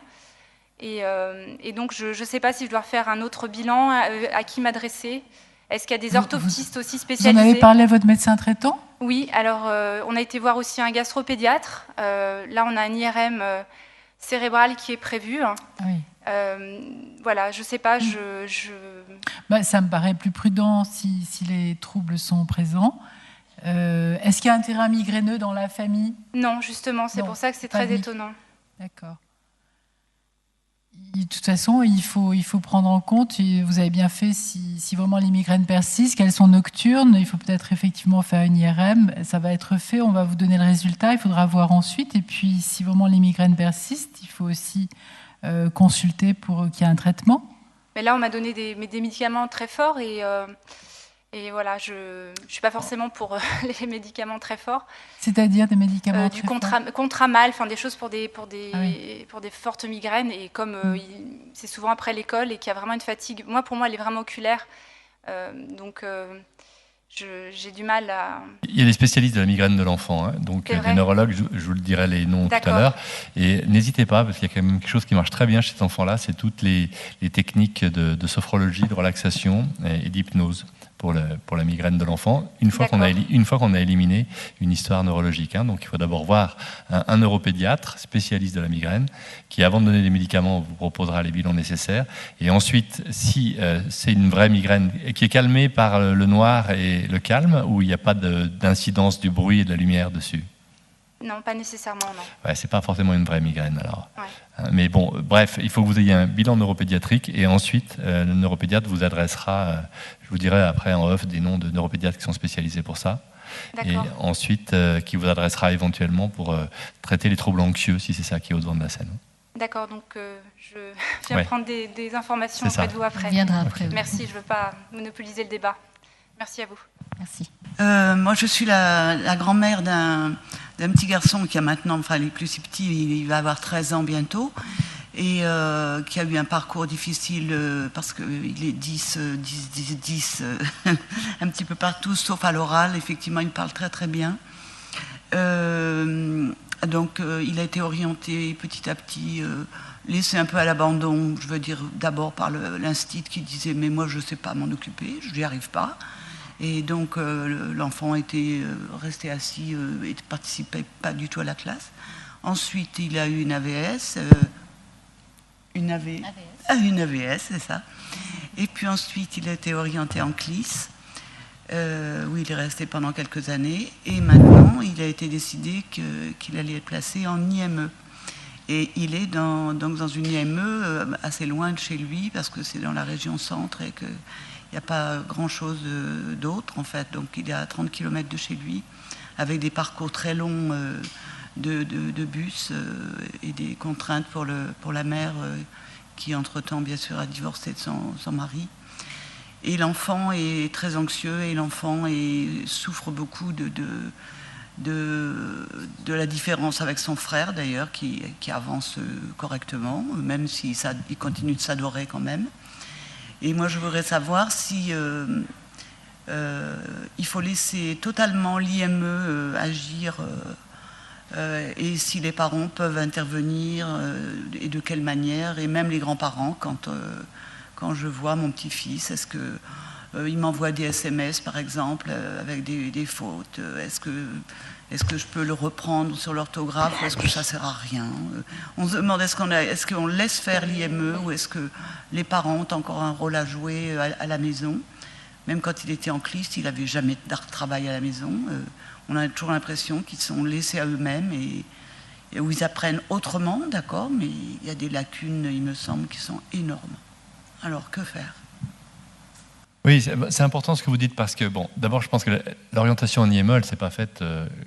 Et donc, je ne sais pas si je dois faire un autre bilan, à qui m'adresser. Est-ce qu'il y a des orthoptistes aussi spécialisés? Vous en avez parlé à votre médecin traitant? Oui, alors on a été voir aussi un gastropédiatre. Là, on a un IRM cérébral qui est prévu. Oui. Voilà, je ne sais pas. Ça me paraît plus prudent si les troubles sont présents. Est-ce qu'il y a un terrain migraineux dans la famille? Non, justement, c'est pour ça que c'est très étonnant. D'accord. De toute façon, il faut prendre en compte, et vous avez bien fait, si vraiment les migraines persistent, qu'elles sont nocturnes, il faut peut-être effectivement faire une IRM, ça va être fait, on va vous donner le résultat, il faudra voir ensuite, et puis si vraiment les migraines persistent, il faut aussi consulter pour qu'il y ait un traitement. Mais là, on m'a donné des médicaments très forts, et voilà, je ne suis pas forcément pour les médicaments très forts. C'est-à-dire des médicaments très forts? Contramal, des choses pour des fortes migraines. Et comme c'est souvent après l'école et qu'il y a vraiment une fatigue, pour moi, elle est vraiment oculaire. Donc, j'ai du mal à... Il y a des spécialistes de la migraine de l'enfant, hein, donc des neurologues, je vous le dirai les noms tout à l'heure. Et n'hésitez pas, parce qu'il y a quand même quelque chose qui marche très bien chez ces enfants-là, c'est toutes les techniques de sophrologie, de relaxation et d'hypnose pour la migraine de l'enfant, une fois qu'on a éliminé une histoire neurologique. Hein. Donc il faut d'abord voir un neuropédiatre spécialiste de la migraine qui, avant de donner les médicaments, vous proposera les bilans nécessaires. Et ensuite, si c'est une vraie migraine qui est calmée par le noir et le calme, où il n'y a pas d'incidence du bruit et de la lumière dessus. Non, pas nécessairement, non. Ouais, c'est pas forcément une vraie migraine, alors. Ouais. Mais bon, bref, il faut que vous ayez un bilan neuropédiatrique et ensuite, le neuropédiatre vous adressera, je vous dirai après en off des noms de neuropédiatres qui sont spécialisés pour ça. Et ensuite, qui vous adressera éventuellement pour traiter les troubles anxieux, si c'est ça qui est au devant de la scène. D'accord, donc je viens prendre des informations auprès de vous après. On viendra après. Merci, je ne veux pas monopoliser le débat. Merci à vous. Merci. Moi, je suis la grand-mère d'un petit garçon qui a maintenant, enfin, il est plus si petit, il va avoir 13 ans bientôt, et qui a eu un parcours difficile parce qu'il est 10 un petit peu partout, sauf à l'oral. Effectivement, il parle très très bien. Donc, il a été orienté petit à petit, laissé un peu à l'abandon, je veux dire, d'abord par l'instit qui disait « mais moi, je ne sais pas m'en occuper, je n'y arrive pas ». Et donc, l'enfant était resté assis et ne participait pas du tout à la classe. Ensuite, il a eu une AVS. Une AVS, c'est ça. Et puis ensuite, il a été orienté en CLIS, où il est resté pendant quelques années. Et maintenant, il a été décidé qu'il allait être placé en IME. Et il est donc dans une IME assez loin de chez lui, parce que c'est dans la région centre et que... Il n'y a pas grand-chose d'autre, en fait. Donc, il est à 30 km de chez lui, avec des parcours très longs de bus et des contraintes pour la mère qui, entre-temps, bien sûr, a divorcé de son mari. Et l'enfant est très anxieux et l'enfant souffre beaucoup de la différence avec son frère, d'ailleurs, qui avance correctement, même s'il continue de s'adorer quand même. Et moi, je voudrais savoir si il faut laisser totalement l'IME agir et si les parents peuvent intervenir et de quelle manière, et même les grands-parents, quand je vois mon petit-fils, est-ce qu'il m'envoie des SMS, par exemple, avec des fautes, est-ce que je peux le reprendre sur l'orthographe ou est-ce que ça ne sert à rien? On se demande est-ce qu'on laisse faire l'IME ou est-ce que les parents ont encore un rôle à jouer à la maison? Même quand il était en CLIS, il n'avait jamais de travail à la maison. On a toujours l'impression qu'ils sont laissés à eux-mêmes et où ils apprennent autrement, d'accord, mais il y a des lacunes, il me semble, qui sont énormes. Alors, que faire? Oui, c'est important ce que vous dites parce que, bon, d'abord, je pense que l'orientation en IME, elle ne s'est pas faite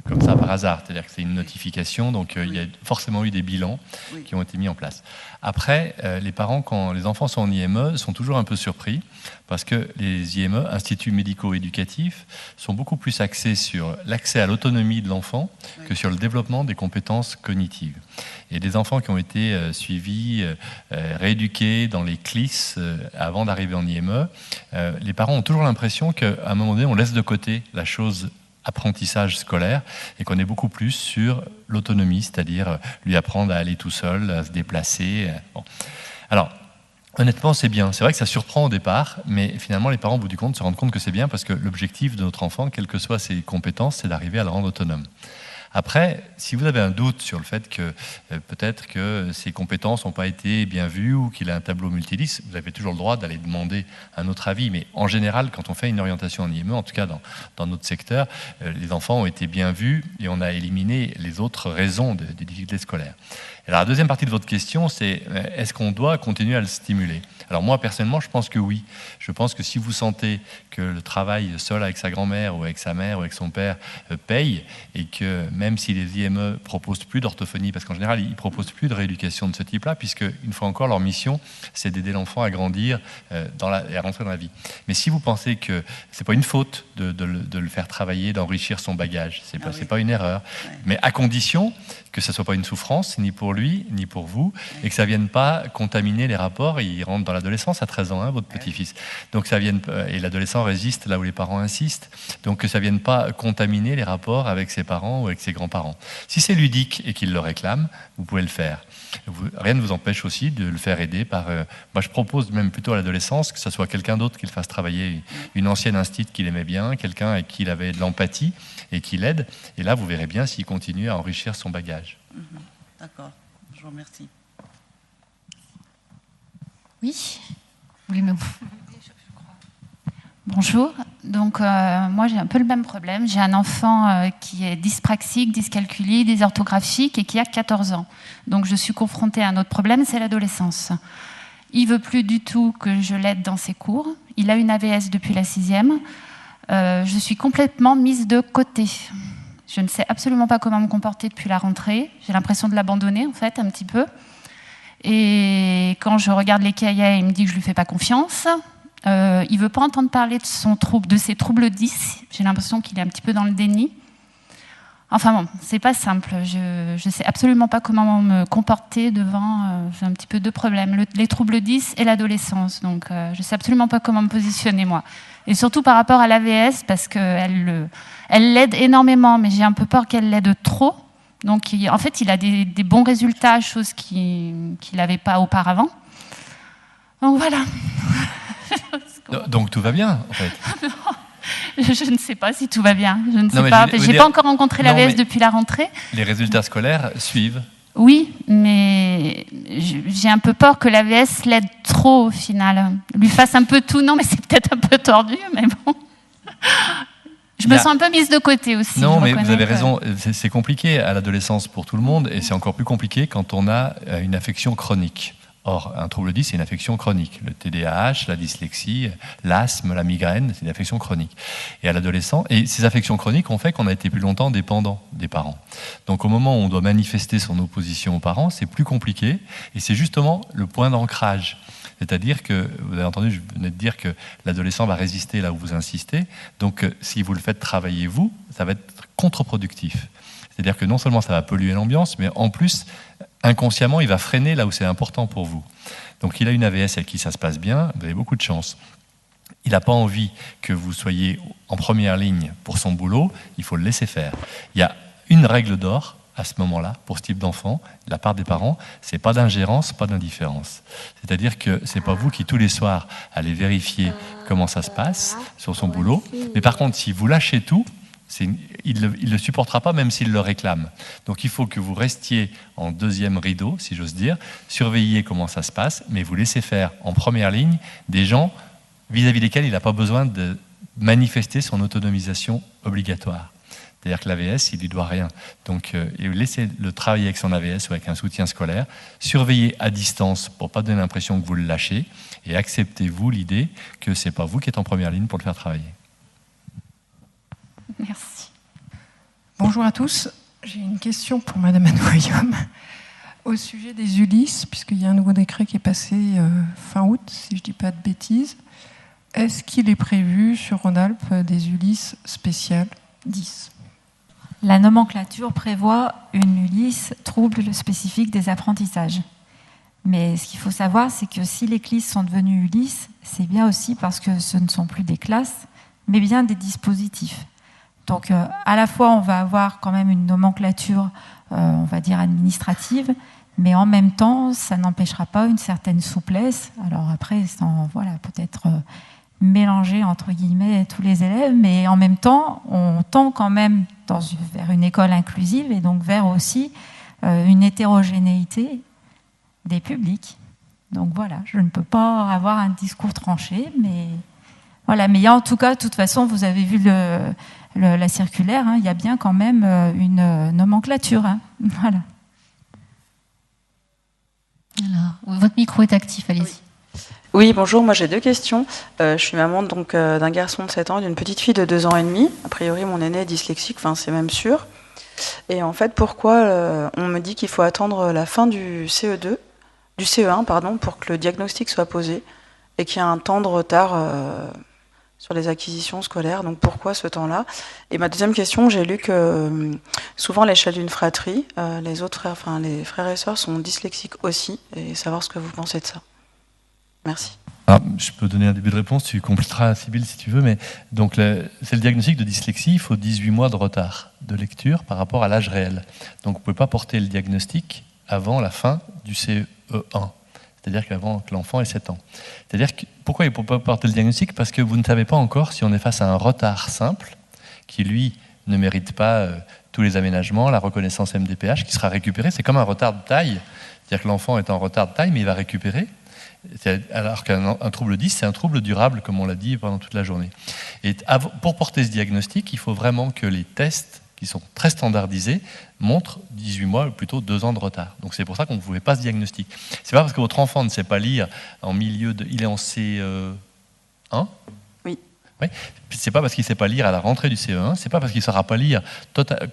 comme ça par hasard. C'est-à-dire que c'est une notification, donc il y a forcément eu des bilans qui ont été mis en place. Après, les parents, quand les enfants sont en IME, sont toujours un peu surpris parce que les IME, instituts médico-éducatifs, sont beaucoup plus axés sur l'accès à l'autonomie de l'enfant que sur le développement des compétences cognitives. Et des enfants qui ont été suivis, rééduqués dans les CLIS avant d'arriver en IME, les parents ont toujours l'impression qu'à un moment donné, on laisse de côté la chose apprentissage scolaire et qu'on est beaucoup plus sur l'autonomie, c'est-à-dire lui apprendre à aller tout seul, à se déplacer. Bon. Alors, honnêtement, c'est bien. C'est vrai que ça surprend au départ, mais finalement, les parents, au bout du compte, se rendent compte que c'est bien parce que l'objectif de notre enfant, quelles que soient ses compétences, c'est d'arriver à le rendre autonome. Après, si vous avez un doute sur le fait que peut-être que ses compétences n'ont pas été bien vues ou qu'il a un tableau multiliste, vous avez toujours le droit d'aller demander un autre avis. Mais en général, quand on fait une orientation en IME, en tout cas dans notre secteur, les enfants ont été bien vus et on a éliminé les autres raisons des difficultés scolaires. Alors la deuxième partie de votre question, c'est est-ce qu'on doit continuer à le stimuler? Alors moi, personnellement, je pense que oui. Je pense que si vous sentez que le travail seul avec sa grand-mère ou avec sa mère ou avec son père paye et que même si les IME proposent plus d'orthophonie, parce qu'en général, ils proposent plus de rééducation de ce type-là, puisque, une fois encore, leur mission, c'est d'aider l'enfant à grandir et à rentrer dans la vie. Mais si vous pensez que c'est pas une faute de le faire travailler, d'enrichir son bagage, c'est pas une erreur, mais à condition que ça soit pas une souffrance, ni pour lui, ni pour vous, et que ça vienne pas contaminer les rapports. Il rentre dans l'adolescence à 13 ans, votre petit-fils. Donc ça vienne, et l'adolescent résiste là où les parents insistent. Donc que ça vienne pas contaminer les rapports avec ses parents ou avec ses grands-parents. Si c'est ludique et qu'il le réclame, vous pouvez le faire. Rien ne vous empêche aussi de le faire aider par... moi, je propose même plutôt à l'adolescence que ce soit quelqu'un d'autre qui le fasse travailler, une ancienne instite qu'il aimait bien, quelqu'un avec qui il avait de l'empathie et qui l'aide. Et là, vous verrez bien s'il continue à enrichir son bagage. D'accord, je vous remercie. Oui, vous voulez me... Bonjour, donc moi j'ai un peu le même problème. J'ai un enfant qui est dyspraxique, dyscalculie, dysorthographique et qui a 14 ans. Donc je suis confrontée à un autre problème, c'est l'adolescence. Il ne veut plus du tout que je l'aide dans ses cours. Il a une AVS depuis la 6e. Je suis complètement mise de côté. Je ne sais absolument pas comment me comporter depuis la rentrée. J'ai l'impression de l'abandonner en fait un petit peu. Et quand je regarde les cahiers, il me dit que je ne lui fais pas confiance. Il ne veut pas entendre parler de ses troubles 10. J'ai l'impression qu'il est un petit peu dans le déni. Enfin bon, c'est pas simple. Je ne sais absolument pas comment me comporter devant. J'ai un petit peu deux problèmes, les troubles 10 et l'adolescence. Donc je ne sais absolument pas comment me positionner moi. Et surtout par rapport à l'AVS, parce qu'elle l'aide énormément, mais j'ai un peu peur qu'elle l'aide trop. Donc en fait, il a des bons résultats, chose qu'il n'avait pas auparavant. Donc voilà. Donc tout va bien, en fait. Je ne sais pas si tout va bien. Je ne sais pas. Je n'ai pas encore rencontré l'AVS depuis la rentrée. Les résultats scolaires suivent. Oui, mais j'ai un peu peur que l'AVS l'aide trop au final. Lui fasse un peu tout. Non, mais c'est peut-être un peu tordu, mais bon. Je me sens un peu mise de côté aussi. Non, mais vous avez raison. C'est compliqué à l'adolescence pour tout le monde, et c'est encore plus compliqué quand on a une affection chronique. Or, un trouble 10, c'est une affection chronique. Le TDAH, la dyslexie, l'asthme, la migraine, c'est une affection chronique. Et à l'adolescent, et ces affections chroniques ont fait qu'on a été plus longtemps dépendant des parents. Donc au moment où on doit manifester son opposition aux parents, c'est plus compliqué, et c'est justement le point d'ancrage. C'est-à-dire que, vous avez entendu, je venais de dire que l'adolescent va résister là où vous insistez, donc si vous le faites travailler vous, ça va être contre-productif. C'est-à-dire que non seulement ça va polluer l'ambiance, mais en plus, inconsciemment, il va freiner là où c'est important pour vous. Donc il a une AVS avec qui ça se passe bien, vous avez beaucoup de chance. Il n'a pas envie que vous soyez en première ligne pour son boulot, il faut le laisser faire. Il y a une règle d'or à ce moment-là, pour ce type d'enfant, de la part des parents, c'est pas d'ingérence, pas d'indifférence. C'est-à-dire que c'est pas vous qui, tous les soirs, allez vérifier comment ça se passe sur son boulot, mais par contre, si vous lâchez tout, il ne le supportera pas même s'il le réclame. Donc il faut que vous restiez en deuxième rideau, si j'ose dire, surveillez comment ça se passe, mais vous laissez faire en première ligne des gens vis-à-vis desquels il n'a pas besoin de manifester son autonomisation obligatoire. C'est-à-dire que l'AVS, il ne lui doit rien. Donc laissez-le travailler avec son AVS ou avec un soutien scolaire, surveillez à distance pour ne pas donner l'impression que vous le lâchez, et acceptez-vous l'idée que ce n'est pas vous qui êtes en première ligne pour le faire travailler. Merci. Bonjour à tous. J'ai une question pour Madame Anne-Guillaume au sujet des Ulysses, puisqu'il y a un nouveau décret qui est passé fin août, si je ne dis pas de bêtises. Est-ce qu'il est prévu sur Rhône-Alpes des Ulysses spéciales 10 ? La nomenclature prévoit une Ulysse trouble spécifique des apprentissages. Mais ce qu'il faut savoir, c'est que si les CLIS sont devenus Ulysse, c'est bien aussi parce que ce ne sont plus des classes, mais bien des dispositifs. Donc, à la fois, on va avoir quand même une nomenclature, on va dire, administrative, mais en même temps, ça n'empêchera pas une certaine souplesse. Alors après, sans, voilà, peut-être mélanger, entre guillemets, tous les élèves, mais en même temps, on tend quand même vers une école inclusive et donc vers aussi une hétérogénéité des publics. Donc voilà, je ne peux pas avoir un discours tranché, mais voilà. Mais en tout cas, de toute façon, vous avez vu la circulaire, hein, il y a bien quand même une nomenclature. Hein, voilà. Alors, votre micro est actif, allez-y. Oui, bonjour, moi j'ai deux questions. Je suis maman donc d'un garçon de 7 ans et d'une petite fille de 2 ans et demi. A priori, mon aîné est dyslexique, enfin c'est même sûr. Et en fait, pourquoi on me dit qu'il faut attendre la fin du CE1, pour que le diagnostic soit posé et qu'il y a un temps de retard sur les acquisitions scolaires. Donc pourquoi ce temps-là? Et ma deuxième question, j'ai lu que souvent à l'échelle d'une fratrie, les frères et sœurs sont dyslexiques aussi, et savoir ce que vous pensez de ça. Merci. Alors, je peux donner un début de réponse, tu compléteras, Sybille, si tu veux, mais donc c'est le diagnostic de dyslexie, il faut 18 mois de retard de lecture par rapport à l'âge réel. Donc vous ne pouvez pas porter le diagnostic avant la fin du CE1, c'est-à-dire qu'avant que l'enfant ait 7 ans. C'est-à-dire que, pourquoi il ne peut pas porter le diagnostic? Parce que vous ne savez pas encore si on est face à un retard simple, qui lui ne mérite pas tous les aménagements, la reconnaissance MDPH, qui sera récupérée. C'est comme un retard de taille, c'est-à-dire que l'enfant est en retard de taille, mais il va récupérer. Alors qu'un trouble 10, c'est un trouble durable, comme on l'a dit pendant toute la journée. Et pour porter ce diagnostic, il faut vraiment que les tests, qui sont très standardisés, montrent 18 mois, ou plutôt 2 ans de retard. Donc c'est pour ça qu'on ne pouvait pas ce diagnostic. C'est pas parce que votre enfant ne sait pas lire en milieu de... Il est en CE1 ? Oui. C'est pas parce qu'il ne sait pas lire à la rentrée du CE1, c'est pas parce qu'il ne saura pas lire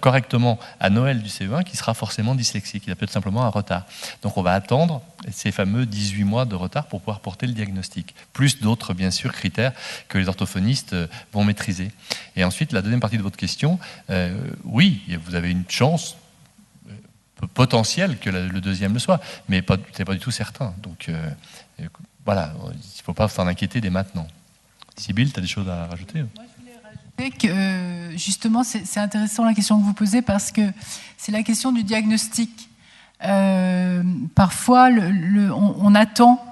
correctement à Noël du CE1 qu'il sera forcément dyslexique. Il a peut-être simplement un retard. Donc on va attendre ces fameux 18 mois de retard pour pouvoir porter le diagnostic. Plus d'autres, bien sûr, critères que les orthophonistes vont maîtriser. Et ensuite, la deuxième partie de votre question, oui, vous avez une chance potentielle que le deuxième le soit, mais ce n'est pas du tout certain. Donc voilà, il ne faut pas s'en inquiéter dès maintenant. Sybille, tu as des choses à rajouter? Moi, je voulais rajouter que, justement, c'est intéressant la question que vous posez parce que c'est la question du diagnostic. Parfois, on attend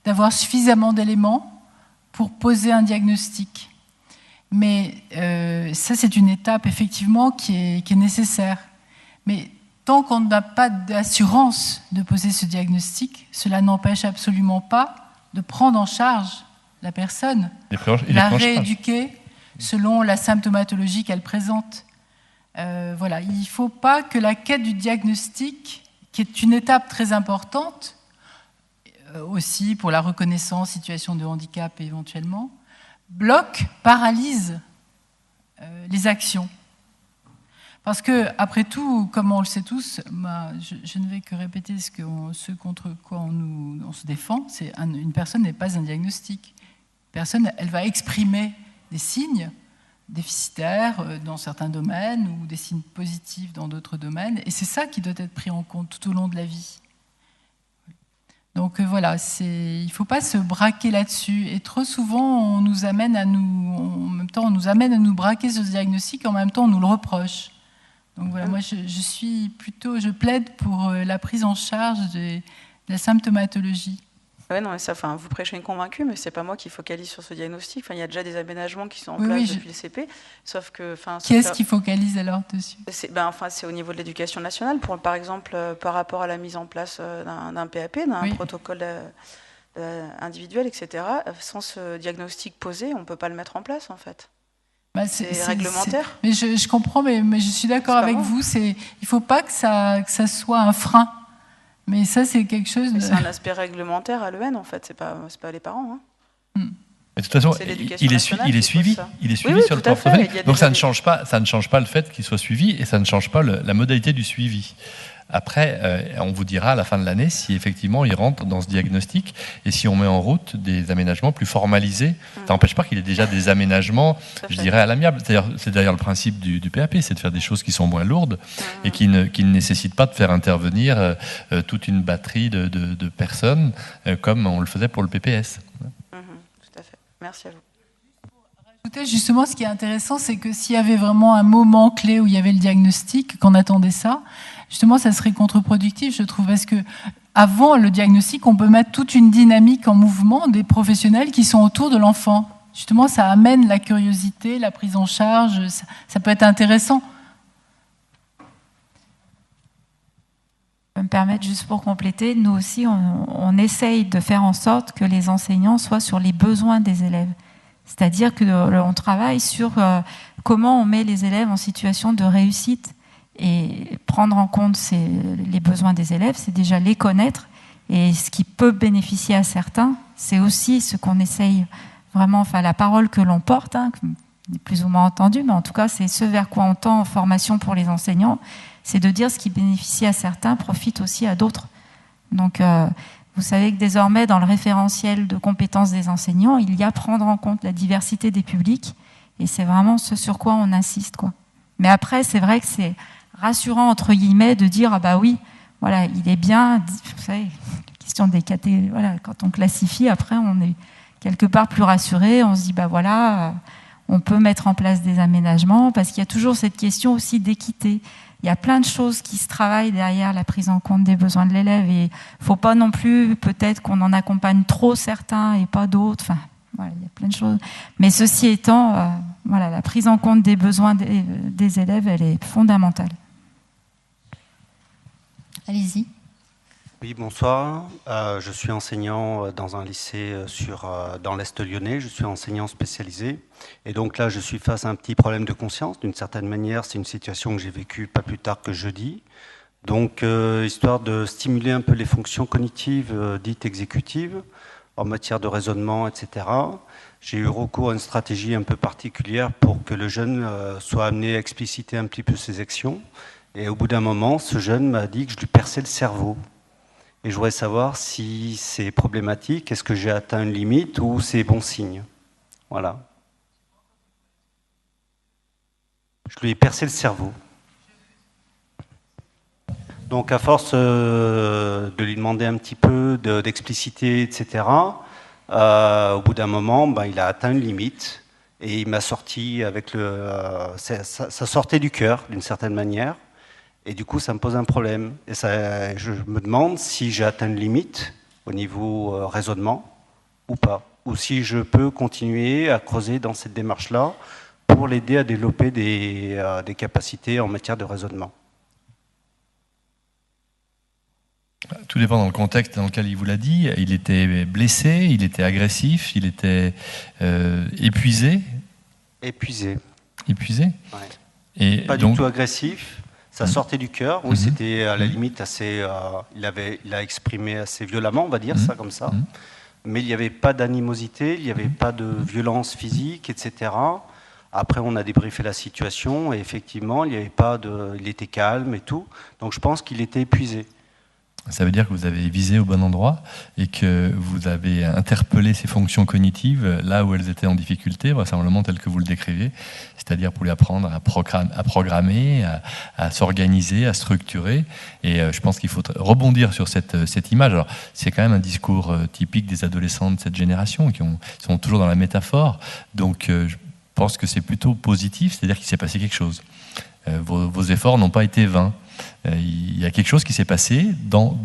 d'avoir suffisamment d'éléments pour poser un diagnostic. Mais ça, c'est une étape, effectivement, qui est nécessaire. Mais tant qu'on n'a pas d'assurance de poser ce diagnostic, cela n'empêche absolument pas de prendre en charge la personne, la rééduquer selon la symptomatologie qu'elle présente. Voilà, il ne faut pas que la quête du diagnostic, qui est une étape très importante, aussi pour la reconnaissance, situation de handicap éventuellement, bloque, paralyse les actions. Parce que, après tout, comme on le sait tous, je ne vais que répéter ce contre quoi on se défend, c'est une personne n'est pas un diagnostic. Personne, elle va exprimer des signes déficitaires dans certains domaines ou des signes positifs dans d'autres domaines. Et c'est ça qui doit être pris en compte tout au long de la vie. Donc voilà, il ne faut pas se braquer là-dessus. Et trop souvent, on nous amène à nous braquer sur ce diagnostic, en même temps, on nous le reproche. Donc voilà, moi, je plaide pour la prise en charge de la symptomatologie. Ouais, non, mais ça, vous prêchez une convaincue, mais c'est pas moi qui focalise sur ce diagnostic. Il y a déjà des aménagements qui sont en place depuis le CP, sauf que. Qui est-ce qui focalise alors dessus? C'est au niveau de l'éducation nationale, par exemple, par rapport à la mise en place d'un PAP, d'un protocole individuel, etc. Sans ce diagnostic posé, on ne peut pas le mettre en place, en fait. C'est réglementaire. Mais je comprends, mais je suis d'accord avec vous. Il ne faut pas que ça soit un frein. Mais ça, c'est quelque chose. C'est un aspect réglementaire à l'EN, en fait. C'est pas les parents. Mais de toute façon, il est suivi. Il est suivi sur le plan orthophonique. Donc ça ne change pas le fait qu'il soit suivi et ça ne change pas la modalité du suivi. Après, on vous dira à la fin de l'année si effectivement il rentre dans ce diagnostic et si on met en route des aménagements plus formalisés. Ça n'empêche pas qu'il y ait déjà des aménagements, je dirais, à l'amiable. C'est d'ailleurs le principe du PAP, c'est de faire des choses qui sont moins lourdes et qui ne nécessitent pas de faire intervenir toute une batterie de personnes comme on le faisait pour le PPS. Tout à fait. Merci à vous. Justement, ce qui est intéressant, c'est que s'il y avait vraiment un moment clé où il y avait le diagnostic, qu'on attendait ça, justement, ça serait contre-productif, je trouve, parce que avant le diagnostic, on peut mettre toute une dynamique en mouvement des professionnels qui sont autour de l'enfant. Justement, ça amène la curiosité, la prise en charge, ça peut être intéressant. Je peux me permettre, juste pour compléter, nous aussi, on essaye de faire en sorte que les enseignants soient sur les besoins des élèves. C'est-à-dire qu'on travaille sur comment on met les élèves en situation de réussite. Et prendre en compte les besoins des élèves, c'est déjà les connaître. Et ce qui peut bénéficier à certains, c'est aussi ce qu'on essaye vraiment, la parole que l'on porte, plus ou moins entendu, mais en tout cas, c'est ce vers quoi on tend en formation pour les enseignants, c'est de dire ce qui bénéficie à certains profite aussi à d'autres. Donc, vous savez que désormais, dans le référentiel de compétences des enseignants, il y a prendre en compte la diversité des publics, et c'est vraiment ce sur quoi on insiste, quoi. Mais après, c'est vrai que c'est rassurant, entre guillemets, de dire, ah bah oui, voilà, il est bien, vous savez, la question des catégories, voilà, quand on classifie, après, on est quelque part plus rassuré, on se dit, bah voilà, on peut mettre en place des aménagements, parce qu'il y a toujours cette question aussi d'équité. Il y a plein de choses qui se travaillent derrière la prise en compte des besoins de l'élève, et il ne faut pas non plus, peut-être qu'on en accompagne trop certains et pas d'autres, enfin, voilà, il y a plein de choses. Mais ceci étant, voilà, la prise en compte des besoins des élèves, elle est fondamentale. Allez-y. Oui, bonsoir. Je suis enseignant dans un lycée dans l'Est lyonnais. Je suis enseignant spécialisé. Et donc là, je suis face à un petit problème de conscience. D'une certaine manière, c'est une situation que j'ai vécue pas plus tard que jeudi. Donc, histoire de stimuler un peu les fonctions cognitives dites exécutives en matière de raisonnement, etc. J'ai eu recours à une stratégie un peu particulière pour que le jeune soit amené à expliciter un petit peu ses actions. Et au bout d'un moment, ce jeune m'a dit que je lui perçais le cerveau. Et je voudrais savoir si c'est problématique, est-ce que j'ai atteint une limite ou c'est bon signe. Voilà. Je lui ai percé le cerveau. Donc à force de lui demander un petit peu d'expliciter, etc., au bout d'un moment, il a atteint une limite et il m'a sorti avec ça sortait du cœur d'une certaine manière. Et du coup, ça me pose un problème. Et je me demande si j'ai atteint une limite au niveau raisonnement ou pas. Ou si je peux continuer à creuser dans cette démarche-là pour l'aider à développer des capacités en matière de raisonnement. Tout dépend dans le contexte dans lequel il vous l'a dit. Il était blessé, il était agressif, il était épuisé. Épuisé. Épuisé. Ouais. Et pas donc, du tout agressif. Ça sortait du cœur. Oui, c'était à la limite assez. Il a exprimé assez violemment, on va dire ça comme ça. Mais il n'y avait pas d'animosité, il n'y avait pas de violence physique, etc. Après, on a débriefé la situation et effectivement, il était calme et tout. Donc, je pense qu'il était épuisé. Ça veut dire que vous avez visé au bon endroit et que vous avez interpellé ces fonctions cognitives là où elles étaient en difficulté, vraisemblablement telles que vous le décrivez, c'est-à-dire pour lui apprendre à programmer, à s'organiser, à structurer. Et je pense qu'il faut rebondir sur cette image. Alors, c'est quand même un discours typique des adolescents de cette génération qui sont toujours dans la métaphore. Donc, je pense que c'est plutôt positif, c'est-à-dire qu'il s'est passé quelque chose. Vos efforts n'ont pas été vains. Il y a quelque chose qui s'est passé dans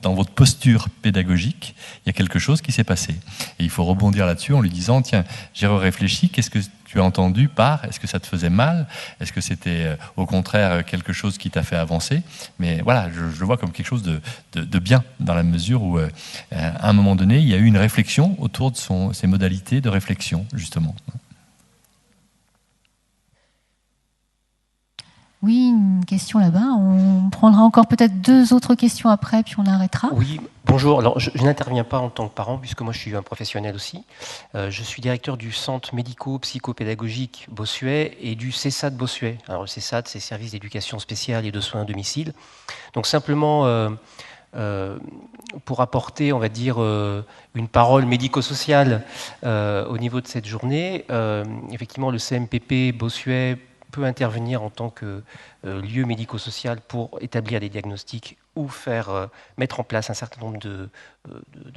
votre posture pédagogique. Il y a quelque chose qui s'est passé. Et il faut rebondir là-dessus en lui disant, tiens, j'ai réfléchi, qu'est-ce que tu as entendu par, est-ce que ça te faisait mal? Est-ce que c'était au contraire quelque chose qui t'a fait avancer? Mais voilà, je le vois comme quelque chose de bien, dans la mesure où, à un moment donné, il y a eu une réflexion autour de ses modalités de réflexion, justement. Oui, une question là-bas. On prendra encore peut-être 2 autres questions après, puis on arrêtera. Oui, bonjour. Alors, je n'interviens pas en tant que parent, puisque moi, je suis un professionnel aussi. Je suis directeur du centre médico-psychopédagogique Bossuet et du CESAD Bossuet. Alors, le CESAD, c'est Service d'éducation spéciale et de soins à domicile. Donc, simplement, pour apporter, on va dire, une parole médico-sociale au niveau de cette journée, effectivement, le CMPP Bossuet peut intervenir en tant que lieu médico-social pour établir des diagnostics ou mettre en place un certain nombre de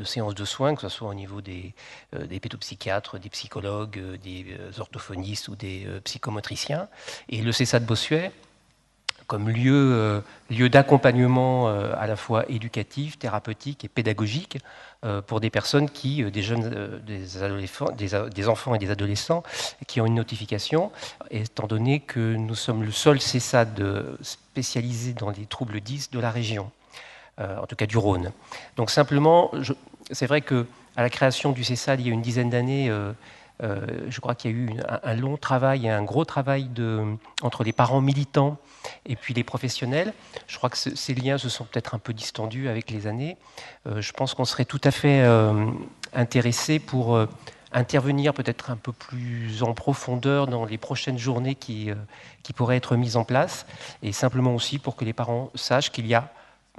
séances de soins, que ce soit au niveau des pédopsychiatres, des psychologues, des orthophonistes ou des psychomotriciens. Et le CESAD Bossuet, comme lieu d'accompagnement à la fois éducatif, thérapeutique et pédagogique pour des personnes des enfants et des adolescents qui ont une notification, étant donné que nous sommes le seul CESAD spécialisé dans les troubles 10 de la région, en tout cas du Rhône. Donc simplement, c'est vrai qu'à la création du CESAD il y a une dizaine d'années, je crois qu'il y a eu un long travail et un gros travail entre les parents militants et puis les professionnels. Je crois que ces liens se sont peut-être un peu distendus avec les années. Je pense qu'on serait tout à fait intéressé pour intervenir peut-être un peu plus en profondeur dans les prochaines journées qui pourraient être mises en place, et simplement aussi pour que les parents sachent qu'il y en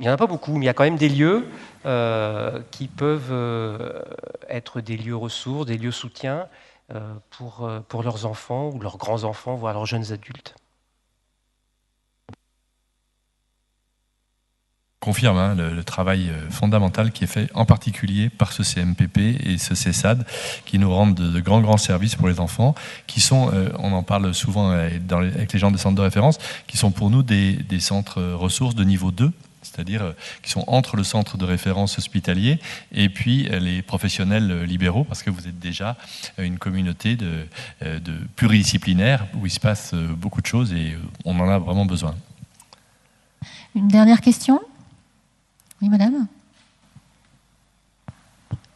a pas beaucoup, mais il y a quand même des lieux qui peuvent être des lieux ressources, des lieux soutien pour leurs enfants ou leurs grands-enfants, voire leurs jeunes adultes. Confirme hein, le travail fondamental qui est fait en particulier par ce CMPP et ce CESAD qui nous rendent de grands services pour les enfants qui sont, on en parle souvent avec les gens des centres de référence, qui sont pour nous des centres ressources de niveau 2, c'est-à-dire qui sont entre le centre de référence hospitalier et puis les professionnels libéraux, parce que vous êtes déjà une communauté de pluridisciplinaire où il se passe beaucoup de choses et on en a vraiment besoin. Une dernière question ? Oui, madame ?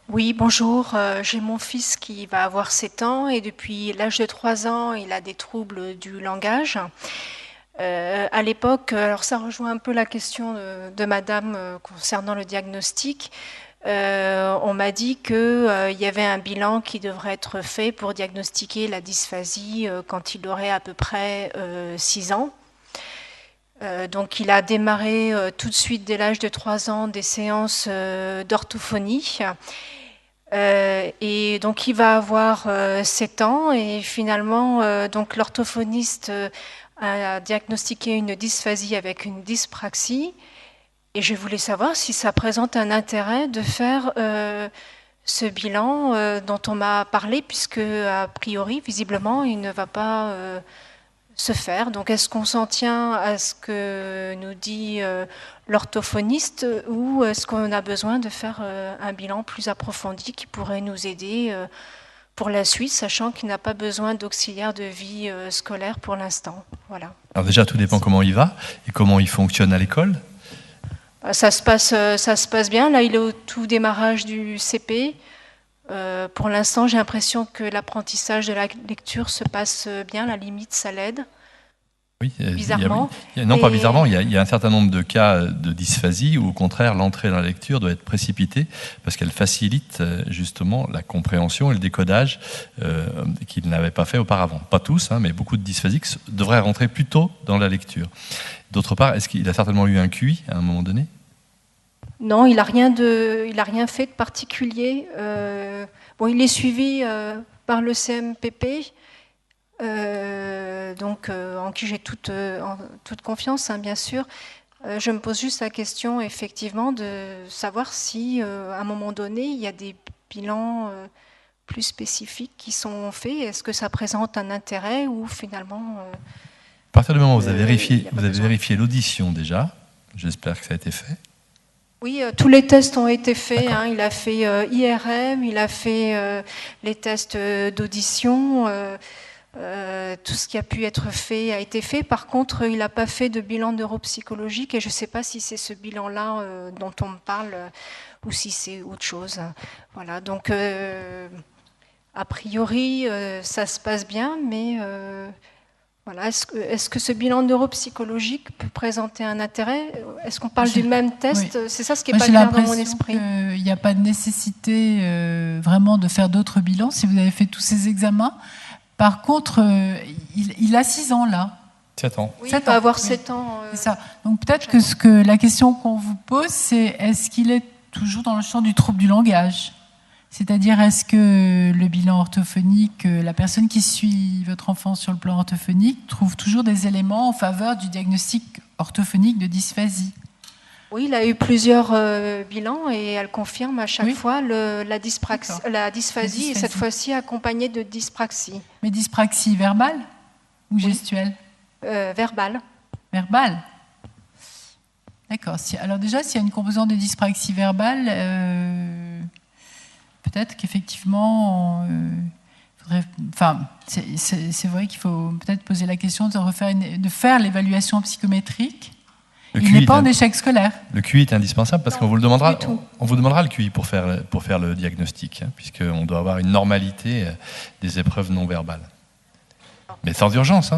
Oui, bonjour. J'ai mon fils qui va avoir 7 ans et depuis l'âge de 3 ans, il a des troubles du langage. À l'époque, alors ça rejoint un peu la question de madame concernant le diagnostic. On m'a dit qu'il y avait un bilan qui devrait être fait pour diagnostiquer la dysphasie quand il aurait à peu près 6 ans. Donc il a démarré tout de suite dès l'âge de 3 ans des séances d'orthophonie. Et donc il va avoir 7 ans et finalement donc l'orthophoniste a diagnostiqué une dysphasie avec une dyspraxie. Et je voulais savoir si ça présente un intérêt de faire ce bilan dont on m'a parlé, puisque a priori, visiblement, il ne va pas se faire. Donc est-ce qu'on s'en tient à ce que nous dit l'orthophoniste ou est-ce qu'on a besoin de faire un bilan plus approfondi qui pourrait nous aider pour la suite, sachant qu'il n'a pas besoin d'auxiliaire de vie scolaire pour l'instant. Voilà. Alors déjà, tout dépend comment il va et comment il fonctionne à l'école. Ça se passe bien. Là, il est au tout démarrage du CP. Pour l'instant, j'ai l'impression que l'apprentissage de la lecture se passe bien. À la limite, ça l'aide. Oui, bizarrement. Non, pas bizarrement. Il y a un certain nombre de cas de dysphasie où, au contraire, l'entrée dans la lecture doit être précipitée parce qu'elle facilite justement la compréhension et le décodage qu'il n'avait pas fait auparavant. Pas tous, hein, mais beaucoup de dysphasiques devraient rentrer plus tôt dans la lecture. D'autre part, est-ce qu'il a certainement eu un QI à un moment donné ? Non, il n'a rien fait de particulier. Bon, il est suivi par le CMPP. Donc en qui j'ai toute confiance, hein, bien sûr. Je me pose juste la question, effectivement, de savoir si, à un moment donné, il y a des bilans plus spécifiques qui sont faits. Est-ce que ça présente un intérêt ou finalement... à partir du moment où vous avez vérifié l'audition déjà, j'espère que ça a été fait. Oui, tous les tests ont été faits. Hein, il a fait IRM, il a fait les tests d'audition. Tout ce qui a pu être fait a été fait. Par contre, il n'a pas fait de bilan neuropsychologique et je ne sais pas si c'est ce bilan-là dont on me parle ou si c'est autre chose. Voilà, donc a priori, ça se passe bien, mais voilà, est-ce que ce bilan neuropsychologique peut présenter un intérêt ? Est-ce qu'on parle du même test ? Oui. C'est ça ce qui n'est pas clair dans mon esprit. Il n'y a pas de nécessité vraiment de faire d'autres bilans si vous avez fait tous ces examens. Par contre, il a 6 ans là. 7 ans. Oui, il va avoir 7 ans. C'est ça. Donc peut-être que la question qu'on vous pose, c'est est-ce qu'il est toujours dans le champ du trouble du langage ? C'est-à-dire, est-ce que le bilan orthophonique, la personne qui suit votre enfant sur le plan orthophonique, trouve toujours des éléments en faveur du diagnostic orthophonique de dysphasie ? Oui, il a eu plusieurs bilans et elle confirme à chaque fois la dysphasie, et cette fois-ci accompagnée de dyspraxie. Mais dyspraxie verbale ou gestuelle ? Verbale. Verbale. D'accord. Alors déjà, s'il y a une composante de dyspraxie verbale, peut-être qu'effectivement, c'est vrai qu'il faut peut-être poser la question de faire l'évaluation psychométrique. Il n'est pas en échec scolaire. Le QI est indispensable parce qu'on vous le demandera. On vous demandera le QI pour faire le diagnostic, hein, puisqu'on doit avoir une normalité des épreuves non verbales. Mais sans urgence,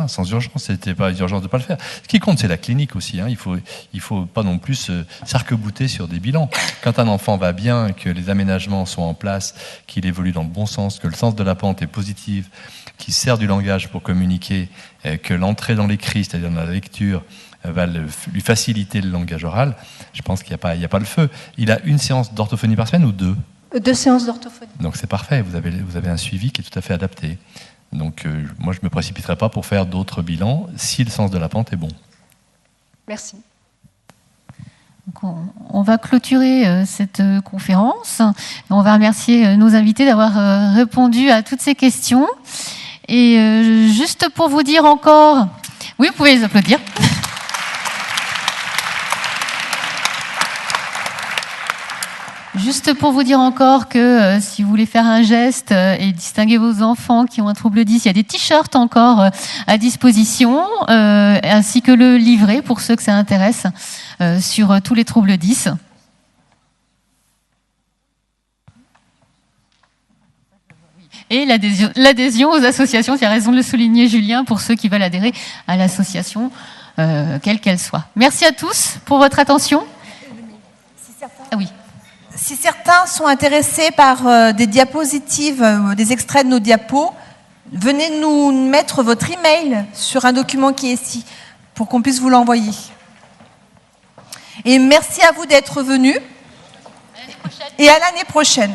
c'était pas urgence de ne pas le faire. Ce qui compte, c'est la clinique aussi. Il faut pas non plus s'arc-bouter sur des bilans. Quand un enfant va bien, que les aménagements sont en place, qu'il évolue dans le bon sens, que le sens de la pente est positif, qu'il sert du langage pour communiquer, que l'entrée dans l'écrit, c'est-à-dire dans la lecture, va lui faciliter le langage oral, je pense qu'il n'y a pas le feu. Il a une séance d'orthophonie par semaine ou 2 ? 2 séances d'orthophonie. Donc c'est parfait, vous avez un suivi qui est tout à fait adapté. Donc moi je ne me précipiterai pas pour faire d'autres bilans si le sens de la pente est bon. Merci. Donc on va clôturer cette conférence. On va remercier nos invités d'avoir répondu à toutes ces questions. Et juste pour vous dire encore... Oui, vous pouvez les applaudir. Juste pour vous dire encore que si vous voulez faire un geste et distinguer vos enfants qui ont un trouble 10, il y a des t-shirts encore à disposition, ainsi que le livret pour ceux que ça intéresse sur tous les troubles 10. Et l'adhésion aux associations, tu as raison de le souligner Julien, pour ceux qui veulent adhérer à l'association, quelle qu'elle soit. Merci à tous pour votre attention. Ah oui. Si certains sont intéressés par des diapositives, des extraits de nos diapos, venez nous mettre votre email sur un document qui est ici pour qu'on puisse vous l'envoyer. Et merci à vous d'être venus. Et à l'année prochaine.